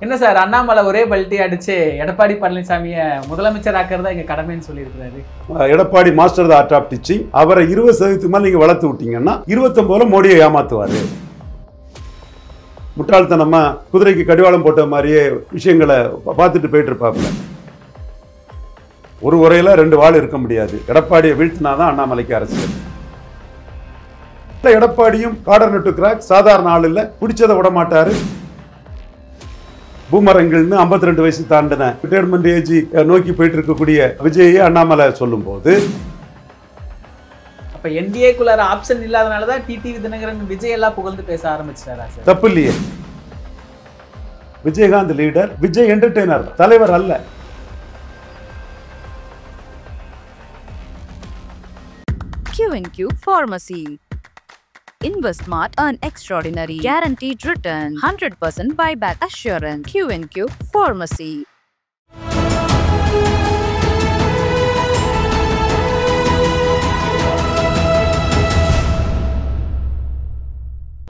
என்ன சார் அண்ணாமலை ஒரே பல்ட்டி அடிச்சு எடப்பாடி பழனிசாமியை முதலமைச்சர் ஆக்கிறதா எங்க கடமைன்னு சொல்லியிருக்கிறாரு. Edappadi master the art of teaching. அவரை 20% மேல நீங்க வளர்த்து விட்டீங்கன்னா 29 மோடியை ஏமாத்துவாரு. முட்டாள்தனமா குதிரைக்கு கடிவாளம் போட்ட மாதிரியே விஷயங்களை பார்த்துட்டு போயிட்டு இருப்பாப்புல. ஒரு உரையில 2 வாள் இருக்க முடியாது. எடப்பாடியை வீழ்த்தினாதான் அண்ணாமலைக்கு அரசியல். எடப்பாடியும் கார்டர் நட்டு கிராக் சாதாரண ஆள் இல்ல, பிடிச்சதை விட மாட்டாரு. பூமரங்கள்னு 52 வயசு தாண்டின ரிட்டையர்மெண்ட் ஏஜ் நோக்கி போயிட்டு இருக்கக்கூடிய விஜயை அண்ணாமலை சொல்லும் போது அப்ப என்டிஏக்குள்ளார ஆப்ஷன் இல்லாதனாலதான் டிடிவி தினகரன் விஜய் எல்லாம் புகழ்ந்து பேச ஆரம்பிச்சிட்டாரா சார்? தப்பு இல்லையே. விஜயகாந்த் லீடர், விஜய் என்டர்டெய்னர், தலைவர் அல்ல. Q&Q Pharmacy. Invest smart, earn extraordinary, guaranteed return, 100% buyback assurance. Q&Q Pharmacy.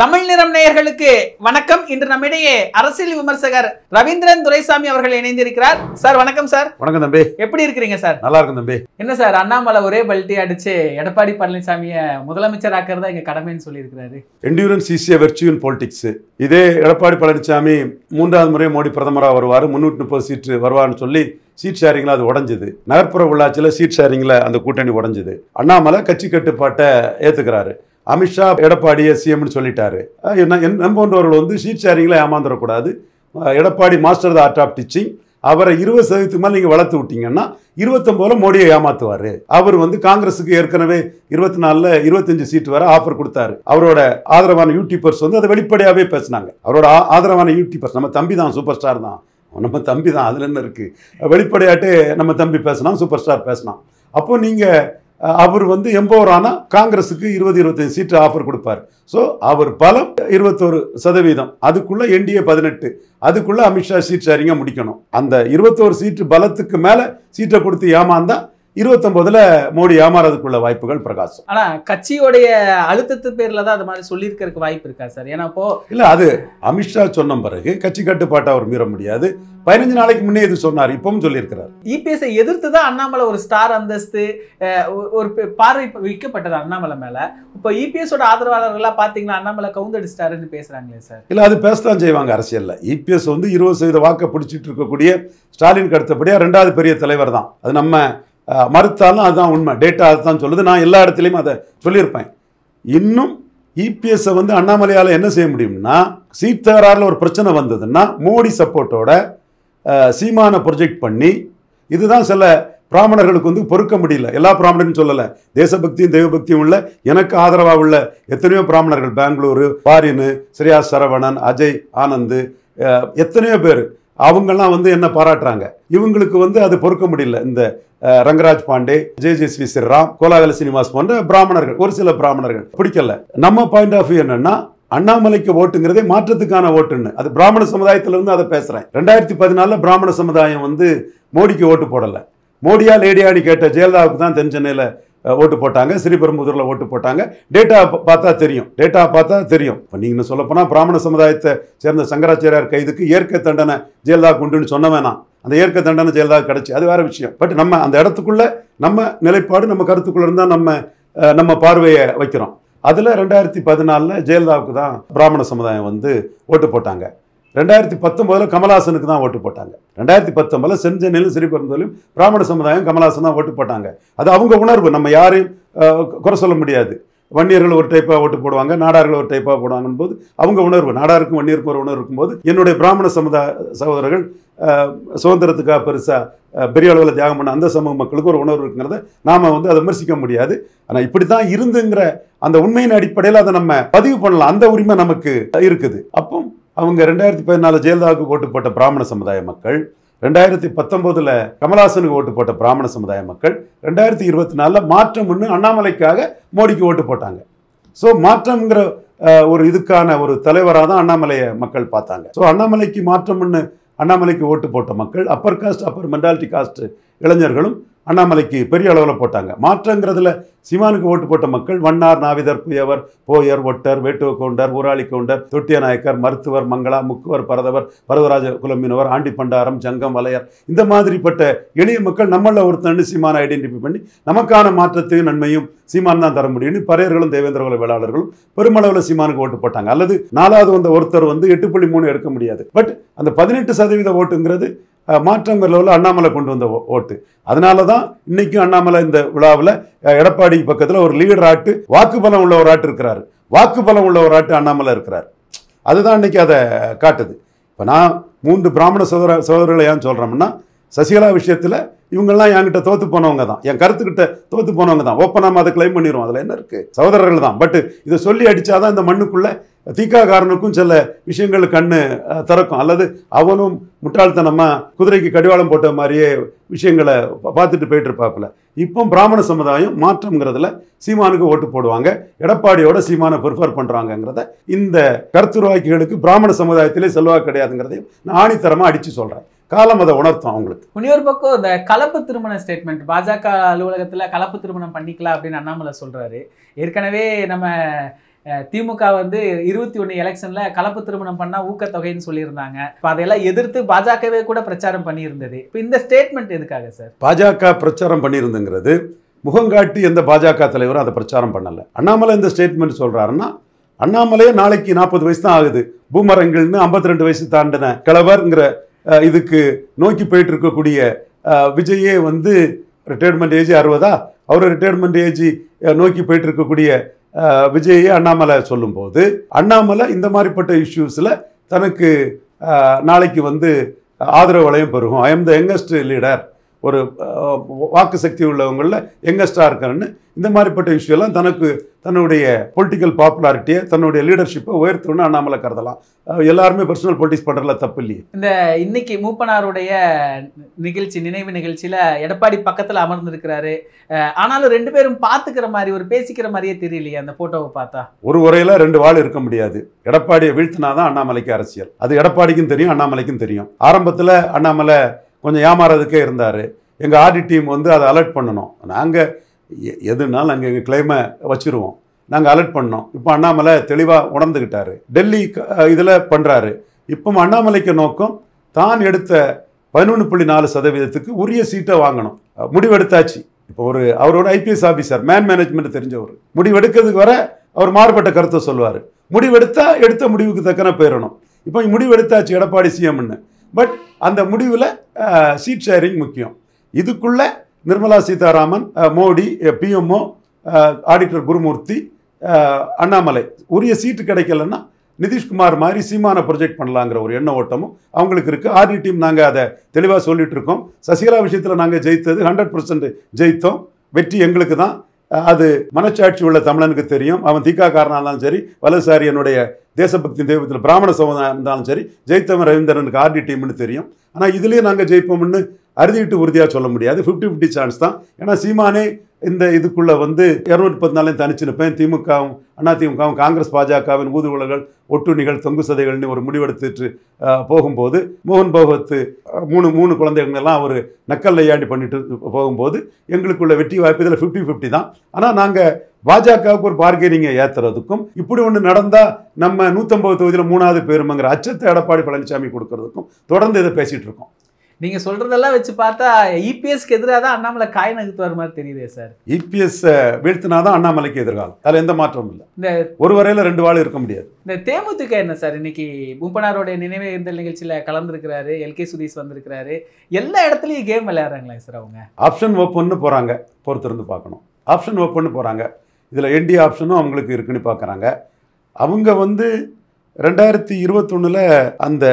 Tamil நிறம் நேயர்களுக்கு வணக்கம். இன்று நம்மிடையே அரசியல் விமர்சகர் ரவீந்திரன் துரைசாமி அவர்கள் இணைந்திருக்கிறார். சார் வணக்கம் சார். வணக்கம் தம்பி. எப்படி இருக்கிறீங்க சார்? நல்லா இருக்கும் தம்பி. என்ன சார் அண்ணாமலை ஒரே பல்ட்டி அடிச்சு எடப்பாடி பழனிசாமியை முதலமைச்சர் ஆக்கிறதா எங்க கடமைன்னு சொல்லியிருக்கிறாரு. Endurance is a virtue in politics. இதே எடப்பாடி பழனிசாமி 3வது முறை மோடி பிரதமராக வருவார், 330 சீட்டு வருவார்னு சொல்லி சீட் ஷேரிங்ல அது உடஞ்சது. நகர்ப்புற உள்ளாட்சியில் சீட் ஷேரிங்ல அந்த கூட்டணி உடஞ்சது. அண்ணாமலை கட்சி கட்டுப்பாட்டை ஏத்துக்கிறாரு. அமித்ஷா எடப்பாடியை சிஎம்னு சொல்லிட்டாரு. நம்ம போன்றவர்கள் வந்து சீட் ஷேரிங்ல ஏமாந்துடக்கூடாது. Edappadi master the art of teaching. அவரை 20% மேல நீங்க வளர்த்து விட்டீங்கன்னா 29 மோடியை ஏமாத்துவாரு. அவர் வந்து காங்கிரஸுக்கு ஏற்கனவே 24ல 25 சீட் வர ஆஃபர் கொடுத்தாரு. அவரோட ஆதரவான யூடியூபர்ஸ் வந்து அதை வெளிப்படையாவே பேசினாங்க. அவரோட ஆதரவான யூடியூபர்ஸ், நம்ம தம்பி தான், சூப்பர் ஸ்டார் தான், நம்ம தம்பி தான், அதுல என்ன இருக்கு, வெளிப்படையாட்டே நம்ம தம்பி பேசினா, சூப்பர் ஸ்டார் பேசினான். அப்போ நீங்க அவர் வந்து எம்பவர் ஆனா காங்கிரஸுக்கு 20-25 சீட்டு ஆஃபர் கொடுப்பார். ஸோ அவர் பலம் 21%. அதுக்குள்ள என்டிஏ 18, அதுக்குள்ள அமித்ஷா சீட் ஷேரிங்கா முடிக்கணும். அந்த 21 சீட்டு பலத்துக்கு மேல சீட்டை கொடுத்து ஏமாந்தா 29ல மோடி ஏமாறதுக்குள்ள வாய்ப்புகள் பிரகாசம். ஆனா கட்சியோடைய அழுத்தத்து பேர்ல தான் அது மாதிரி சொல்லியிருக்கிறதுக்கு வாய்ப்பு இருக்கா சார்? ஏன்னா இப்போ இல்ல, அது அமித்ஷா சொன்ன பிறகு கட்சி கட்டுப்பாட்டை அவர் மீற முடியாது. 15 நாளைக்கு முன்னே இது சொன்னார், இப்பவும் சொல்லியிருக்கிறார். இபிஎஸ்ஐ எதிர்த்து தான் அண்ணாமலை ஒரு ஸ்டார் அந்தஸ்து ஒரு பார்வை விற்கப்பட்டது அண்ணாமலை மேல. இப்போ இபிஎஸோட ஆதரவாளர்கள்லாம் பாத்தீங்கன்னா அண்ணாமலை கவுந்தடிச்சிட்டாருன்னு பேசுறாங்களே சார். இல்ல, அது பேசத்தான் செய்வாங்க அரசியல்ல. இபிஎஸ் வந்து 20% வாக்கை பிடிச்சிட்டு இருக்கக்கூடிய ஸ்டாலினுக்கு அடுத்தபடியா 2வது பெரிய தலைவர் தான். அது நம்ம மறுத்தாலும் அதுதான் உண்மை. டேட்டா அதுதான் சொல்லுது. நான் எல்லா இடத்துலையும் அதை சொல்லியிருப்பேன். இன்னும் இபிஎஸ் வந்து அண்ணாமலையால் என்ன செய்ய முடியும்னா, சீட் தகராறுல ஒரு பிரச்சனை வந்ததுன்னா மோடி சப்போர்ட்டோட சீமான ப்ரொஜெக்ட் பண்ணி, இதுதான் சில பிராமணர்களுக்கு வந்து பொறுக்க முடியல. எல்லா பிராமணரும் சொல்லலை, தேசபக்தியும் தெய்வபக்தியும் உள்ள எனக்கு ஆதரவாக உள்ள எத்தனையோ பிராமணர்கள், பெங்களூரு, பாரினு, ஸ்ரீயா சரவணன், அஜய் ஆனந்த், எத்தனையோ பேர், அவங்கெல்லாம் வந்து என்ன பாராட்டுறாங்க. இவங்களுக்கு வந்து அது பொறுக்க முடியல. இந்த ரங்கராஜ் பாண்டே, ஜெயஸ்வி ஸ்ரீராம், கோலாகல சீனிவாஸ் போன்ற பிராமணர்கள், ஒரு சில பிராமணர்கள் பிடிக்கல. நம்ம பாயிண்ட் ஆஃப் வியூ என்னன்னா, அண்ணாமலைக்கு ஓட்டுங்கிறதே மாற்றத்துக்கான ஓட்டுன்னு. அது பிராமண சமுதாயத்துல இருந்து அதை பேசுறேன். 2014 பிராமண சமுதாயம் வந்து மோடிக்கு ஓட்டு போடல. மோடியா லேடியாடி கேட்ட ஜெயலலிதாவுக்கு தான் தென் சென்னையில ஓட்டு போட்டாங்க, ஸ்ரீபெரும்புதூர்ல ஓட்டு போட்டாங்க. டேட்டா பார்த்தா தெரியும். இப்போ நீங்க சொல்ல போனா பிராமண சமுதாயத்தை சேர்ந்த சங்கராச்சாரியார் கைதுக்கு ஏற்க தண்டனை ஜெயலலிதாவுக்கு உண்டுன்னு சொன்ன வேணாம். அந்த ஏற்க தண்டனை ஜெயலலிதா கிடைச்சி, அது வேற விஷயம். பட் நம்ம அந்த இடத்துக்குள்ள நம்ம நிலைப்பாடு, நம்ம கருத்துக்குள்ள இருந்தா நம்ம பார்வையை வைக்கிறோம். அதுல 2014 ஜெயலலிதாவுக்கு தான் பிராமண சமுதாயம் வந்து ஓட்டு போட்டாங்க. 2019 கமல்ஹாசனுக்கு தான் ஓட்டு போட்டாங்க. 2019 செஞ்சென்னையிலும் ஸ்ரீபெரும்புதூரிலும் பிராமண சமுதாயம் கமல்ஹாசன் தான் ஓட்டு போட்டாங்க. அது அவங்க உணர்வு, நம்ம யாரையும் குறை சொல்ல முடியாது. வன்னியர்கள் ஒரு டைப்பாக ஓட்டு போடுவாங்க, நாடார்கள் ஒரு டைப்பாக போடுவாங்கன்னு போது அவங்க உணர்வு. நாடாருக்கும் வன்னியருக்கும் ஒரு உணர்வு இருக்கும்போது என்னுடைய பிராமண சகோதரர்கள் சுதந்திரத்துக்காக பெருசா பெரிய அளவில் தியாகம் பண்ண அந்த சமூக மக்களுக்கு ஒரு உணர்வு இருக்குங்கிறத நாம வந்து அதை விமர்சிக்க முடியாது. ஆனால் இப்படித்தான் இருந்துங்கிற அந்த உண்மையின் அடிப்படையில் அதை நம்ம பதிவு பண்ணலாம். அந்த உரிமை நமக்கு இருக்குது. அப்போ அவங்க 2014 ஜெயலலிதாவுக்கு ஓட்டு போட்ட பிராமண சமுதாய மக்கள், 2019 கமல்ஹாசனுக்கு ஓட்டு போட்ட பிராமண சமுதாய மக்கள், 2024 மாற்றம் ஒன்று அண்ணாமலைக்காக மோடிக்கு ஓட்டு போட்டாங்க. ஸோ மாற்றம்ங்கிற ஒரு இதுக்கான ஒரு தலைவராக தான் அண்ணாமலையை மக்கள் பார்த்தாங்க. ஸோ அண்ணாமலைக்கு மாற்றம்னு அண்ணாமலைக்கு ஓட்டு போட்ட மக்கள் upper caste, Appar mentality cost இளைஞர்களும் அண்ணாமலைக்கு பெரிய அளவில் போட்டாங்க. மாற்றங்கிறதுல சீமானுக்கு ஓட்டு போட்ட மக்கள் வண்ணார், நாவிதர், புயவர், போயர், ஒட்டர், வேட்டுவ கவுண்டர், ஊராளி கவுண்டர், தொட்டிய நாயக்கர், மருத்துவர், மங்களா, முக்குவர், பரதவர், பரதராஜ குலமினவர், ஆண்டி பண்டாரம், ஜங்கம், வலையர், இந்த மாதிரிப்பட்ட எளிய மக்கள் நம்மள ஒருத்தன்னு சீமானை ஐடென்டிஃபை பண்ணி நமக்கான மாற்றத்தையும் நன்மையும் சீமான் தான் தர முடியும்னு பரையர்களும் தேவேந்திர குல வேளாளர்களும் பெருமளவில் சீமானுக்கு ஓட்டு போட்டாங்க. அல்லது 4வது வந்த ஒருத்தர் 8.3 எடுக்க முடியாது. பட் அந்த 18% ஓட்டுங்கிறது மாற்றங்களில் அண்ணாமலை கொண்டு வந்த ஓட்டு. அதனால தான் இன்னைக்கும் அண்ணாமலை இந்த விழாவில் எடப்பாடி பக்கத்தில் ஒரு லீடர் ஆட்டு, வாக்குபலம் உள்ள ஒரு ஆட்டு இருக்கிறாரு. வாக்குபலம் உள்ள ஒரு ஆட்டு அண்ணாமலை இருக்கிறார். அதுதான் இன்னைக்கு அதை காட்டுது. இப்போ நான் 3 பிராமண சகோதரர்களை ஏன் சொல்கிறோம்னா, சசிகலா விஷயத்தில் இவங்கெல்லாம் என்கிட்ட தோற்று போனவங்க தான், என் கருத்துக்கிட்ட தோற்று போனவங்க தான். ஓப்பனாக அதை கிளைம் பண்ணிடுவோம், அதில் என்ன இருக்குது, சகோதரர்கள் தான். பட் இதை சொல்லி அடித்தாதான் இந்த மண்ணுக்குள்ளே தீக்காக்காரனுக்கும் சில விஷயங்கள் கண்ணு திறக்கும். அல்லது அவனும் முட்டாள்தனமாக குதிரைக்கு கடிவாளம் போட்ட மாதிரியே விஷயங்களை பார்த்துட்டு போயிட்டு இருப்பாப்புல. இப்போ பிராமண சமுதாயம் மாற்றம்ங்கிறதுல சீமானுக்கு ஓட்டு போடுவாங்க, எடப்பாடியோட சீமானை ப்ரிஃபர் பண்ணுறாங்கங்கிறத இந்த கருத்துருவாக்கிகளுக்கு பிராமண சமுதாயத்திலே செல்வாக்கு கிடையாதுங்கிறதையும் நான் ஆணித்தரமாக அடித்து சொல்கிறேன். காலம் அதை உணர்த்தும் அவங்களுக்கு. இன்னொரு பக்கம் இந்த கலப்பு திருமண ஸ்டேட்மெண்ட், பாஜக அலுவலகத்தில் கலப்பு திருமணம் பண்ணிக்கலாம் அப்படின்னு அண்ணாமலை சொல்கிறாரு. ஏற்கனவே நம்ம திமுக 21 எலெக்ஷன்ல கலப்பு திருமணம் பண்ணா ஊக்கத்தொகைன்னு சொல்லியிருந்தாங்க. இப்போ அதையெல்லாம் எதிர்த்து பாஜகவே கூட பிரச்சாரம் பண்ணியிருந்தது. இப்போ இந்த ஸ்டேட்மெண்ட் எதுக்காக சார்? பாஜக பிரச்சாரம் பண்ணியிருந்துங்கிறது முகங்காட்டி எந்த பாஜக தலைவரும் அதை பிரச்சாரம் பண்ணலை. அண்ணாமலை இந்த ஸ்டேட்மெண்ட் சொல்றாருன்னா, அண்ணாமலையே நாளைக்கு 40 வயசு தான் ஆகுது. பூமரங்கள்னு 52 வயசு தாண்டின கிழவர்ங்கிற இதுக்கு நோக்கி போயிட்டு இருக்கக்கூடிய விஜயே ரிட்டையர்மெண்ட் ஏஜ் 60, அவர் ரிட்டையர்மெண்ட் ஏஜ் நோக்கி போயிட்டு இருக்கக்கூடிய விஜயை அண்ணாமலை சொல்லும்போது, அண்ணாமலை இந்த மாதிரிப்பட்ட இஷ்யூஸில் தனக்கு நாளைக்கு ஆதரவு வளையம் பெருகும். I am the youngest leader, ஒரு வாக்கு சக்தி உள்ளவங்களில் யங்கஸ்டாக இருக்கிறேன்னு இந்த மாதிரிப்பட்ட இஷ்யூலாம் தனக்கு தன்னுடைய பொலிட்டிக்கல் பாப்புலாரிட்டியை, தன்னுடைய லீடர்ஷிப்பை உயர்த்தணும்னு அண்ணாமலை கருதலாம். எல்லாருமே பர்சனல் பொலிட்டிக்ஸ் பண்ணுறதுல தப்பு இல்லையே. இந்த இன்னைக்கு மூப்பனாருடைய நிகழ்ச்சி, நினைவு நிகழ்ச்சியில் எடப்பாடி பக்கத்தில் அமர்ந்திருக்கிறாரு. ஆனாலும் 2 பேரும் பார்த்துக்கிற மாதிரி, ஒரு பேசிக்கிற மாதிரியே தெரியலையே அந்த ஃபோட்டோவை பார்த்தா. ஒரு உரையில் 2 வாள் இருக்க முடியாது. எடப்பாடியை வீழ்த்தினாதான் அண்ணாமலைக்கு அரசியல். அது எடப்பாடிக்கும் தெரியும், அண்ணாமலைக்கும் தெரியும். ஆரம்பத்தில் அண்ணாமலை கொஞ்சம் ஏமாறதுக்கே இருந்தார். எங்கள் ஆடி டீம் அதை அலர்ட் பண்ணணும். நாங்கள் எதுனாலும் நாங்கள் எங்கள் கிளைமை வச்சுருவோம், நாங்கள் அலர்ட் பண்ணோம். இப்போ அண்ணாமலை தெளிவாக உணர்ந்துக்கிட்டாரு. டெல்லி இதில் பண்ணுறாரு. இப்போ அண்ணாமலைக்கு நோக்கம் தான் எடுத்த 11.4% உரிய சீட்டை வாங்கணும். முடிவெடுத்தாச்சு. இப்போ அவரோட ஐபிஎஸ் ஆஃபீஸர், மேனேஜ்மெண்ட் தெரிஞ்சவர், முடிவெடுக்கிறதுக்கு வர அவர் மாறுபட்ட கருத்தை சொல்லுவார். முடிவெடுத்தா எடுத்த முடிவுக்கு தக்கன போயிடணும். இப்போ முடிவெடுத்தாச்சு எடப்பாடி சிஎம்னு. பட் அந்த முடிவில் சீட் ஷேரிங் முக்கியம். இதுக்குள்ளே நிர்மலா சீதாராமன், மோடி, பிஎம்ஓ, ஆடிட்டர் குருமூர்த்தி, அண்ணாமலை உரிய சீட்டு கிடைக்கலன்னா நிதிஷ்குமார் மாதிரி சீமானை ப்ரொஜெக்ட் பண்ணலாங்கிற ஒரு எண்ண ஓட்டமும் அவங்களுக்கு இருக்குது. ஆர்டி டீம் நாங்கள் அதை தெளிவாக சொல்லிட்டு இருக்கோம். சசிகலா விஷயத்தில் நாங்கள் ஜெயித்தது 100% ஜெயித்தோம். வெற்றி எங்களுக்கு தான். அது மனச்சாட்சி உள்ள தமிழனுக்கு தெரியும். அவன் தீக்காக்காரனாக இருந்தாலும் சரி, வலதுசாரி என்னுடைய தேசபக்தி தெய்வத்தில் பிராமண சமுதாயம் இருந்தாலும் சரி, ஜெயித்தவன் ரவீந்திரனுக்கு ஆர்டி டீம்னு தெரியும். ஆனால் இதுலேயே நாங்கள் ஜெயிப்போம்னு அறுதிட்டு உறுதியாக சொல்ல முடியாது. 50-50 சான்ஸ் தான். ஏன்னா சீமானே இந்த இதுக்குள்ளே 214 தனிச்சு நிற்பேன், திமுகவும் அதிமுகவும் காங்கிரஸ் பாஜகவின் ஊதுகுழல்கள், ஒட்டுணிகள், தொங்கு சதைகள்னு ஒரு முடிவெடுத்துட்டு போகும்போது, மோகன் பகவத் 3 குழந்தைகள்லாம் ஒரு நக்கல் ஐயாண்டி பண்ணிட்டு போகும்போது எங்களுக்குள்ள வெற்றி வாய்ப்பு இதில் 50-50 தான். ஆனால் நாங்கள் பாஜகவுக்கு ஒரு பார்கெனிங்கை ஏற்றுறதுக்கும், இப்படி ஒன்று நடந்தால் நம்ம 150 தொகுதியில் 3வது பேருமங்கிற அச்சத்தை எடப்பாடி பழனிசாமி கொடுக்கறதுக்கும் தொடர்ந்து இதை பேசிகிட்டு இருக்கோம். நீங்கள் சொல்கிறதெல்லாம் வச்சு பார்த்தா இபிஎஸ்க்கு எதிராக தான் அண்ணாமலை காய் நகர்த்து வர மாதிரி தெரியுதே சார். இபிஎஸ் வீழ்த்தினாதான் அண்ணாமலைக்கு எதிர்காலம். அதில் எந்த மாற்றமும் இல்லை. இந்த ஒரு வரையில் 2 வாள் இருக்க முடியாது. இந்த தேமுதிக என்ன சார், இன்னைக்கு மூப்பனாரோடைய நினைவு இந்த நிகழ்ச்சியில் கலந்துருக்கிறாரு, எல்கே சுதீஷ் வந்திருக்கிறாரு. எல்லா இடத்துலையும் கேம் விளையாடுறாங்களா சார் அவங்க? ஆப்ஷன் ஓப்பன்னு போகிறாங்க, பொறுத்திருந்து பார்க்கணும். ஆப்ஷன் ஓப்பன்னு போகிறாங்க. இதில் என்டி ஆப்ஷனும் அவங்களுக்கு இருக்குன்னு பார்க்குறாங்க. அவங்க 2021 அந்த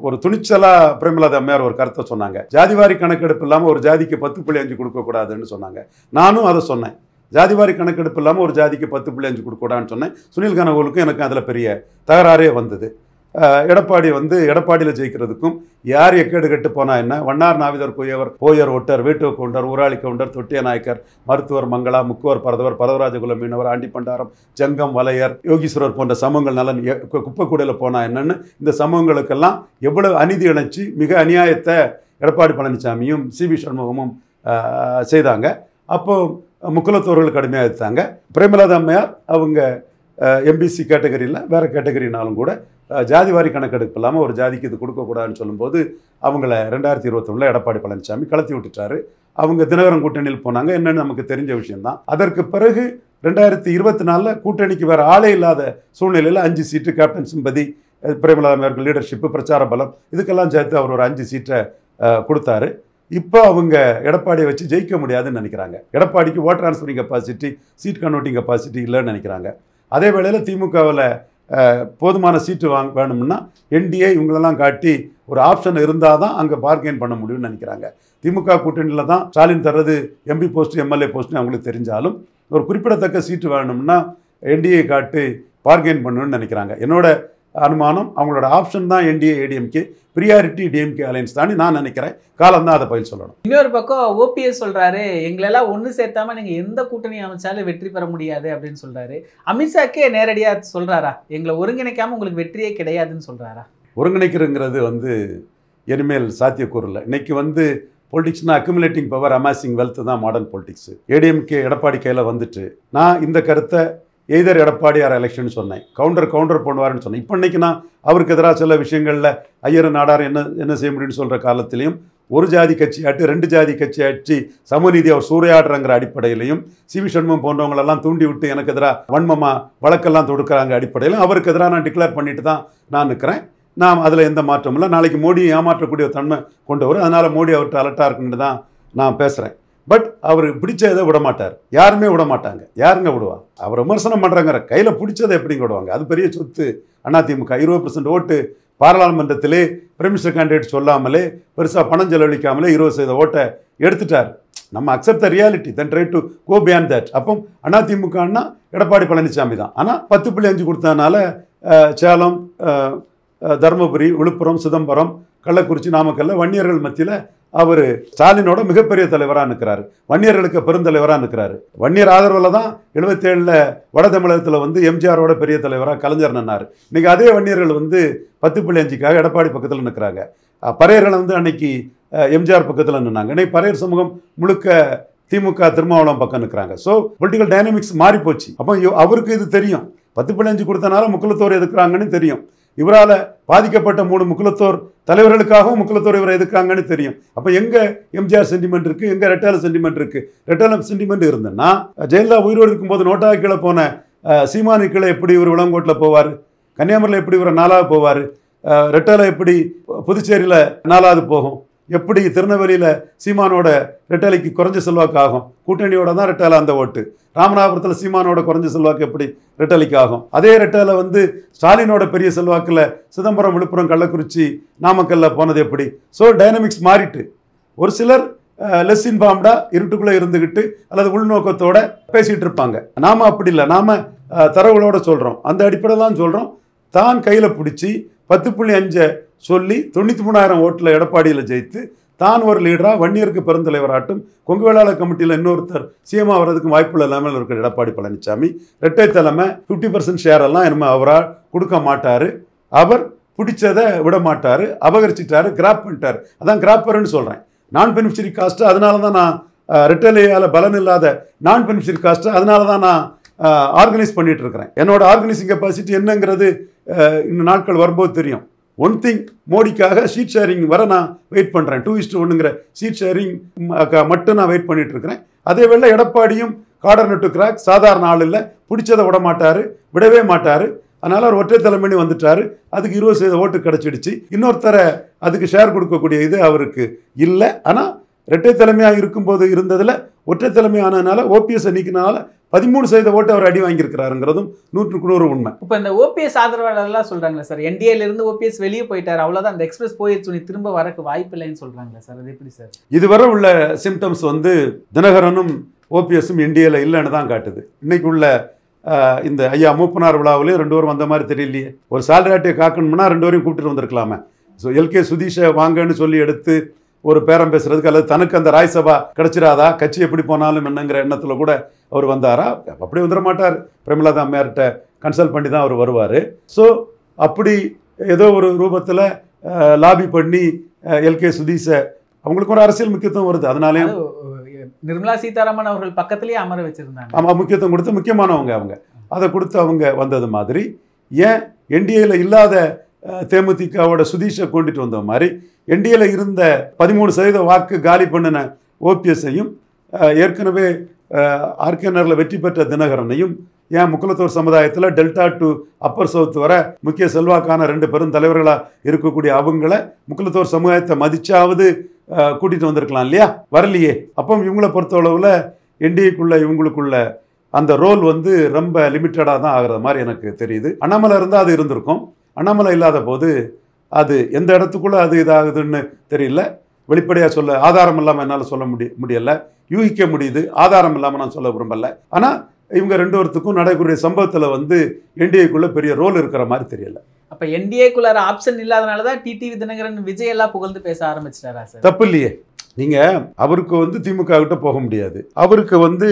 ஒரு துணிச்சலாக பிரேமலதா அம்மையார் ஒரு கருத்தை சொன்னாங்க. ஜாதிவாரி கணக்கெடுப்பு இல்லாமல் ஒரு ஜாதிக்கு 10.5 கொடுக்கக்கூடாதுன்னு சொன்னாங்க. நானும் அதை சொன்னேன். ஜாதிவாரி கணக்கெடுப்பு இல்லாமல் ஒரு ஜாதிக்கு 10.5 கொடுக்கக்கூடாதுன்னு சொன்னேன். சுனில் கனகோலுக்கும் எனக்கு அதில் பெரிய தகராறே வந்தது. எடப்பாடி எடப்பாடியில் ஜெயிக்கிறதுக்கும் யார் எக்கேடு கட்டு போனால் என்ன, வண்ணார், நாவிதர், குயவர், போயர், ஒட்டர், வேட்டுவ கவுண்டர், ஊராளி கவுண்டர், தொட்டிய நாயக்கர், மருத்துவர், மங்களா, முக்குவர், பரதவர், பரதராஜ குலமீனவர், ஆண்டி பண்டாரம், ஜங்கம், வலையர், யோகீஸ்வரர் போன்ற சமூகங்கள் நலன் குப்பைக்கூடையில் போனால் என்னன்னு இந்த சமூகங்களுக்கெல்லாம் எவ்வளவு அநீதி இணைச்சி மிக அநியாயத்தை எடப்பாடி பழனிசாமியும் சிவி சண்முகமும் செய்தாங்க. அப்போது முக்குலத்தோர்கள் கடுமையாக எடுத்தாங்க. பிரேமலதா அம்மையார் அவங்க எம்பிசி கேட்டகரியில் வேறு கேட்டகரினாலும் கூட ஜாதிவாரி கணக்கெடுப்பு இல்லாமல் ஒரு ஜாதிக்கு இது கொடுக்கக்கூடாதுன்னு சொல்லும்போது அவங்கள 2021 எடப்பாடி பழனிசாமி கலத்தி விட்டுட்டாரு. அவங்க தினகரன் கூட்டணியில் போனாங்க. என்னன்னு நமக்கு தெரிஞ்ச விஷயம்தான். அதற்கு பிறகு 2024 கூட்டணிக்கு வேறு ஆளே இல்லாத சூழ்நிலையில் 5 சீட்டு கேப்டன் சிம்பதி, பிரேமலதா அம்மையார் லீடர்ஷிப்பு, பிரச்சார பலம் இதுக்கெல்லாம் சேர்த்து அவர் ஒரு 5 சீட்டை கொடுத்தாரு. இப்போ அவங்க எடப்பாடியை வச்சு ஜெயிக்க முடியாதுன்னு நினைக்கிறாங்க. எடப்பாடிக்கு vote transferring capacity, seat converting capacity இல்லைன்னு நினைக்கிறாங்க. அதே வேளையில் திமுகவில் போதுமான சீட்டு வேணும்னா என்டிஏ இவங்களெல்லாம் காட்டி ஒரு ஆப்ஷன் இருந்தால் தான் அங்கே பார்கெயின் பண்ண முடியும்னு நினைக்கிறாங்க. திமுக கூட்டணியில் தான் ஸ்டாலின் தர்றது எம்பி போஸ்ட், எம்எல்ஏ போஸ்ட்னு அவங்களுக்கு தெரிஞ்சாலும் ஒரு குறிப்பிடத்தக்க சீட்டு வேணும்னா என்டிஏ காட்டி பார்கெயின் பண்ணணும்னு நினைக்கிறாங்க. என்னோட அனுமானம் அவங்களோட ஆப்ஷன் தான் NDA ADMK, priority DMK alliance தான் நான் நினைக்கிறேன். காலம் தான் அதை பதில் சொல்லணும். இன்னொரு பக்கம் ஓபிஎஸ் சொல்றாரு, எங்களெல்லாம் ஒன்று சேர்த்தாம நீங்க எந்த கூட்டணி அமைச்சாலும் வெற்றி பெற முடியாது அப்படின்னு சொல்றாரு. அமித்ஷாக்கே நேரடியா சொல்றாரா, எங்களை ஒருங்கிணைக்காம உங்களுக்கு வெற்றியே கிடையாதுன்னு சொல்றாரா? ஒருங்கிணைக்கிறதுங்கிறது இனிமேல் சாத்தியக்கூறு இல்லை. இன்னைக்கு பொலிட்டிக்ஸ்னா அக்குமுலேட்டிங் பவர், அமாசிங் வெல்த் தான் மாடர்ன் பொலிட்டிக்ஸ். ஏடிஎம்கே எடப்பாடி கையில் வந்துட்டு நான் இந்த கருத்தை எய்தர் எடப்பாடி ஆர் எலெக்ஷன் சொன்னேன், கவுண்டர் பண்ணுவாருன்னு சொன்னேன். இப்போ இன்னைக்கு நான் அவருக்கு எதிராக சில விஷயங்களில் ஐயர் நாடார் என்ன செய்ய முடியும்னு சொல்கிற காலத்திலையும் ஒரு ஜாதி கட்சி ஆட்டி 2 ஜாதி கட்சி ஆட்சி சமநீதி அவர் சூறையாடுறங்கிற அடிப்படையிலையும் சிவி சண்முகம் போன்றவங்களெல்லாம் தூண்டி விட்டு எனக்கு எதிராக வன்மமாக வழக்கெல்லாம் தொடுக்கிறாங்க அடிப்படையிலும் அவருக்கு எதிராக நான் டிக்ளேர் பண்ணிட்டு தான் நான் நிற்கிறேன். நான் அதில் எந்த மாற்றமும் இல்லை. நாளைக்கு மோடியை ஏமாற்றக்கூடிய தன்மை கொண்டவர், அதனால் மோடி அவர்கிட்ட அலர்ட்டாக இருக்குன்னு தான் நான் பேசுகிறேன். பட் அவர் பிடிச்சதை விட மாட்டார். யாருமே விட மாட்டாங்க. யாருங்க விடுவா? அவர் விமர்சனம் பண்ணுறாங்கிற கையில் பிடிச்சதை எப்படிங்க விடுவாங்க? அது பெரிய சொத்து. அதிமுக 20% ஓட்டு பாராளுமன்றத்திலே பிரைம் மினிஸ்டர் கேண்டிடேட் சொல்லாமலே பெருசாக பணம் செலவழிக்காமலே 20% ஓட்டை எடுத்துட்டார். நம்ம accept the reality, then try to go beyond that. அப்போ அதிமுகன்னா எடப்பாடி பழனிசாமி தான். ஆனால் 10.5 கொடுத்ததுனால சேலம், தருமபுரி, விழுப்புரம், சிதம்பரம், கள்ளக்குறிச்சி, நாமக்கல்ல வன்னியர்கள் மத்தியில் அவர் ஸ்டாலினோட மிகப்பெரிய தலைவராக நிற்கிறாரு. வன்னியர்களுக்கு பெருந்தலைவராக நிற்கிறாரு. வன்னியர் ஆதரவில் தான் 77 வட தமிழகத்தில் எம்ஜிஆரோட பெரிய தலைவராக கலைஞர் நின்னார். இன்னைக்கு அதே வன்னியர்கள் 10.5க்காக எடப்பாடி பக்கத்தில் நிற்கிறாங்க. பறையர்கள் அன்னைக்கு எம்ஜிஆர் பக்கத்தில் நின்னாங்க. இன்னைக்கு பறையர் சமூகம் முழுக்க திமுக திருமாவளவன் பக்கம் நிற்கிறாங்க. ஸோ பொலிட்டிக்கல் டைனமிக்ஸ் மாறி போச்சு. அப்போ அவருக்கு இது தெரியும். 10.5 கொடுத்தனால முக்குலத்தோர் எதுக்குறாங்கன்னு தெரியும். இவரால் பாதிக்கப்பட்ட 3 முக்குலத்தோர் தலைவர்களுக்காகவும் முக்குலத்தோர் இவரை எதுக்குறாங்கன்னு தெரியும். அப்போ எங்கே எம்ஜிஆர் சென்டிமெண்ட் இருக்குது, எங்கே ரெட்டால சென்டிமெண்ட் இருக்குது? ரெட்டால சென்டிமெண்ட் இருந்ததுன்னா ஜெயலலிதா உயிரோடு இருக்கும்போது நோட்டா கீழே போன சீமானு கீழே எப்படி இவர் விளங்கோட்டில் போவார்? கன்னியாகுமரியில் எப்படி இவர் 4வது போவார்? ரெட்டால எப்படி புதுச்சேரியில் 4வது போகும்? எப்படி திருநெல்வேலியில் சீமானோட ரெட்டாலைக்கு குறைஞ்ச செல்வாக்கு ஆகும்? கூட்டணியோட தான் ரெட்டால அந்த ஓட்டு. ராமநாதபுரத்தில் சீமானோட குறைஞ்ச செல்வாக்கு எப்படி ரெட்டாலைக்கு ஆகும்? அதே ரெட்டால ஸ்டாலினோட பெரிய செல்வாக்கில் சிதம்பரம், விழுப்புரம், கள்ளக்குறிச்சி, நாமக்கல்ல போனது எப்படி? ஸோ டைனமிக்ஸ் மாறிட்டு ஒரு சிலர் லெஸ் இன்ஃபார்ம்டா இருட்டுக்குள்ளே இருந்துக்கிட்டு அல்லது உள்நோக்கத்தோட பேசிகிட்டு இருப்பாங்க. நாம் அப்படி இல்லை. நாம் தரவுகளோட சொல்கிறோம். அந்த அடிப்படையில் தான் சொல்கிறோம். தான் கையில் பிடிச்சி 10.5 சொல்லி 93,000 ஓட்டில் எடப்பாடியில் ஜெயித்து தான் ஒரு லீடராக வன்னியருக்கு பெருந்தலைவராட்டும் கொங்கு வேளாளர் கமிட்டியில் இன்னொருத்தர் சிஎம் ஆகிறதுக்கு வாய்ப்புள்ள இல்லாமல் இருக்கிற எடப்பாடி பழனிசாமி இரட்டை தலைமை 50% ஷேர் எல்லாம் இனிமேல் அவரால் கொடுக்க மாட்டார். அவர் பிடிச்சதை விட மாட்டார். அபகரிச்சிட்டாரு, கிராப் பண்ணிட்டார். அதான் கிராப்பர்னு சொல்கிறேன். நான் பெனிஃபிஷரி காஸ்ட்டு அதனால தான் நான் ரெட்டலையால் பலன் இல்லாத நான் பெனிஃபிஷரி காஸ்ட்டு அதனால தான் நான் ஆர்கனைஸ் பண்ணிட்டு இருக்கிறேன். என்னோட ஆர்கனைசிங் கெப்பாசிட்டி என்னங்கிறது இன்னும் நாட்கள் வரும்போது தெரியும். ஒன் திங், மோடிக்காக ஷீட் ஷேரிங் வர நான் வெயிட் பண்ணுறேன். 2:1ங்கிற ஷீட் ஷேரிங் மட்டும் நான் வெயிட் பண்ணிட்டு இருக்கிறேன். அதே வேளை எடப்பாடியும் கார்டர் நட்டு கிராக், சாதாரண ஆள் இல்லை, பிடிச்சதை விட மாட்டார், விடவே மாட்டார். அதனால் அவர் ஒற்றை தலைமைன்னு வந்துட்டார். அதுக்கு 20% ஓட்டு கிடச்சிடுச்சு. இன்னொருத்தரை அதுக்கு ஷேர் கொடுக்கக்கூடிய இது அவருக்கு இல்லை. ஆனால் இரட்டை தலைமையாக இருக்கும்போது இருந்ததில் ஒற்றை தலைமை ஆனதுனால ஓபிஎஸ் நீக்கினால 13% ஓட்டு அவர் அடி வாங்கியிருக்கிறாருங்கிறதும் 100% உண்மை. இப்போ இந்த ஓபிஎஸ் ஆதரவாளர்லாம் சொல்கிறாங்களே சார், என்டிஏலேருந்து ஓபிஎஸ் வெளியே போயிட்டார், அவ்வளோதான், அந்த எக்ஸ்பிரஸ் போயிடுச்சு, திரும்ப வரக்கு வாய்ப்பு இல்லைன்னு சொல்கிறாங்களே சார், அது எப்படி சார்? இதுவரை உள்ள சிம்டம்ஸ் தினகரனும் ஓபிஎஸும் என்டிஏல இல்லைன்னு தான் காட்டுது. இன்னைக்கு உள்ள இந்த ஐயா மூப்பனார் விழாவிலையும் 2 பேரும் வந்த மாதிரி தெரியலையே. ஒரு சால்ராட்டியை காக்கணும்னா 2 பேரையும் கூப்பிட்டு வந்திருக்கலாமே. ஸோ எல்கே சுதீஷை வாங்கன்னு சொல்லி எடுத்து ஒரு பேரம் பேசுறதுக்கு அல்லது தனக்கு அந்த ராய்சபா கிடைச்சிடாதா, கட்சி எப்படி போனாலும் என்னங்கிற எண்ணத்தில் கூட அவர் வந்தாரா? அப்படி வந்துட மாட்டார். பிரேமலதா அம்மையார்கிட்ட கன்சல்ட் பண்ணி தான் அவர் வருவார். ஸோ அப்படி ஏதோ ஒரு ரூபத்தில் லாபி பண்ணி எல்கே சுதீஷை அவங்களுக்கு ஒரு அரசியல் முக்கியத்துவம் வருது. அதனாலேயும் நிர்மலா சீதாராமன் அவர்கள் பக்கத்திலேயே அமர வச்சிருந்தாங்க. ஆமாம், முக்கியத்துவம் கொடுத்து முக்கியமானவங்க அவங்க அதை கொடுத்து அவங்க வந்தது மாதிரி, ஏன் என்டிஏல இல்லாத தேமுதிகவோட சுதீஷை கொண்டுட்டு வந்த மாதிரி என்டிஏல இருந்த 13% வாக்கு காலி பண்ணின ஓபிஎஸ்ஸையும் ஏற்கனவே ஆர்கேனரில் வெற்றி பெற்ற தினகரனையும் ஏன் முக்குலத்தோர் சமுதாயத்தில் டெல்டா டு அப்பர் சவுத் வர முக்கிய செல்வாக்கான 2 பெரும் தலைவர்களாக இருக்கக்கூடிய அவங்கள முக்குலத்தோர் சமுதாயத்தை மதிச்சாவது கூட்டிகிட்டு வந்திருக்கலாம் இல்லையா? வரலையே. அப்போ இவங்களை பொறுத்தளவில் என்டிஏக்குள்ள இவங்களுக்குள்ள அந்த ரோல் வந்து ரொம்ப லிமிட்டடாக தான் ஆகிற மாதிரி எனக்கு தெரியுது. அண்ணாமலை இருந்தால் அது இருந்திருக்கும். அண்ணாமலை இல்லாத போது அது எந்த இடத்துக்குள்ளே அது இதாகுதுன்னு தெரியல. வெளிப்படையாக சொல்ல ஆதாரம் இல்லாமல் என்னால் சொல்ல முடியலை. யூகிக்க முடியுது, ஆதாரம் இல்லாமல் நான் சொல்ல விரும்பலை. ஆனால் இவங்க 2 பேருக்கும் நடக்கூடிய சம்பவத்தில் வந்து என்டிஏக்குள்ளே பெரிய ரோல் இருக்கிற மாதிரி தெரியல. அப்போ என்டிஏக்குள்ளார ஆப்ஷன் இல்லாதனால தான் டிடிவி தினகரன் விஜய் எல்லாம் புகழ்ந்து பேச ஆரம்பிச்சிட்டாரா சார்? தப்பு இல்லையே. நீங்கள் அவருக்கு வந்து திமுக கிட்ட போக முடியாது. அவருக்கு வந்து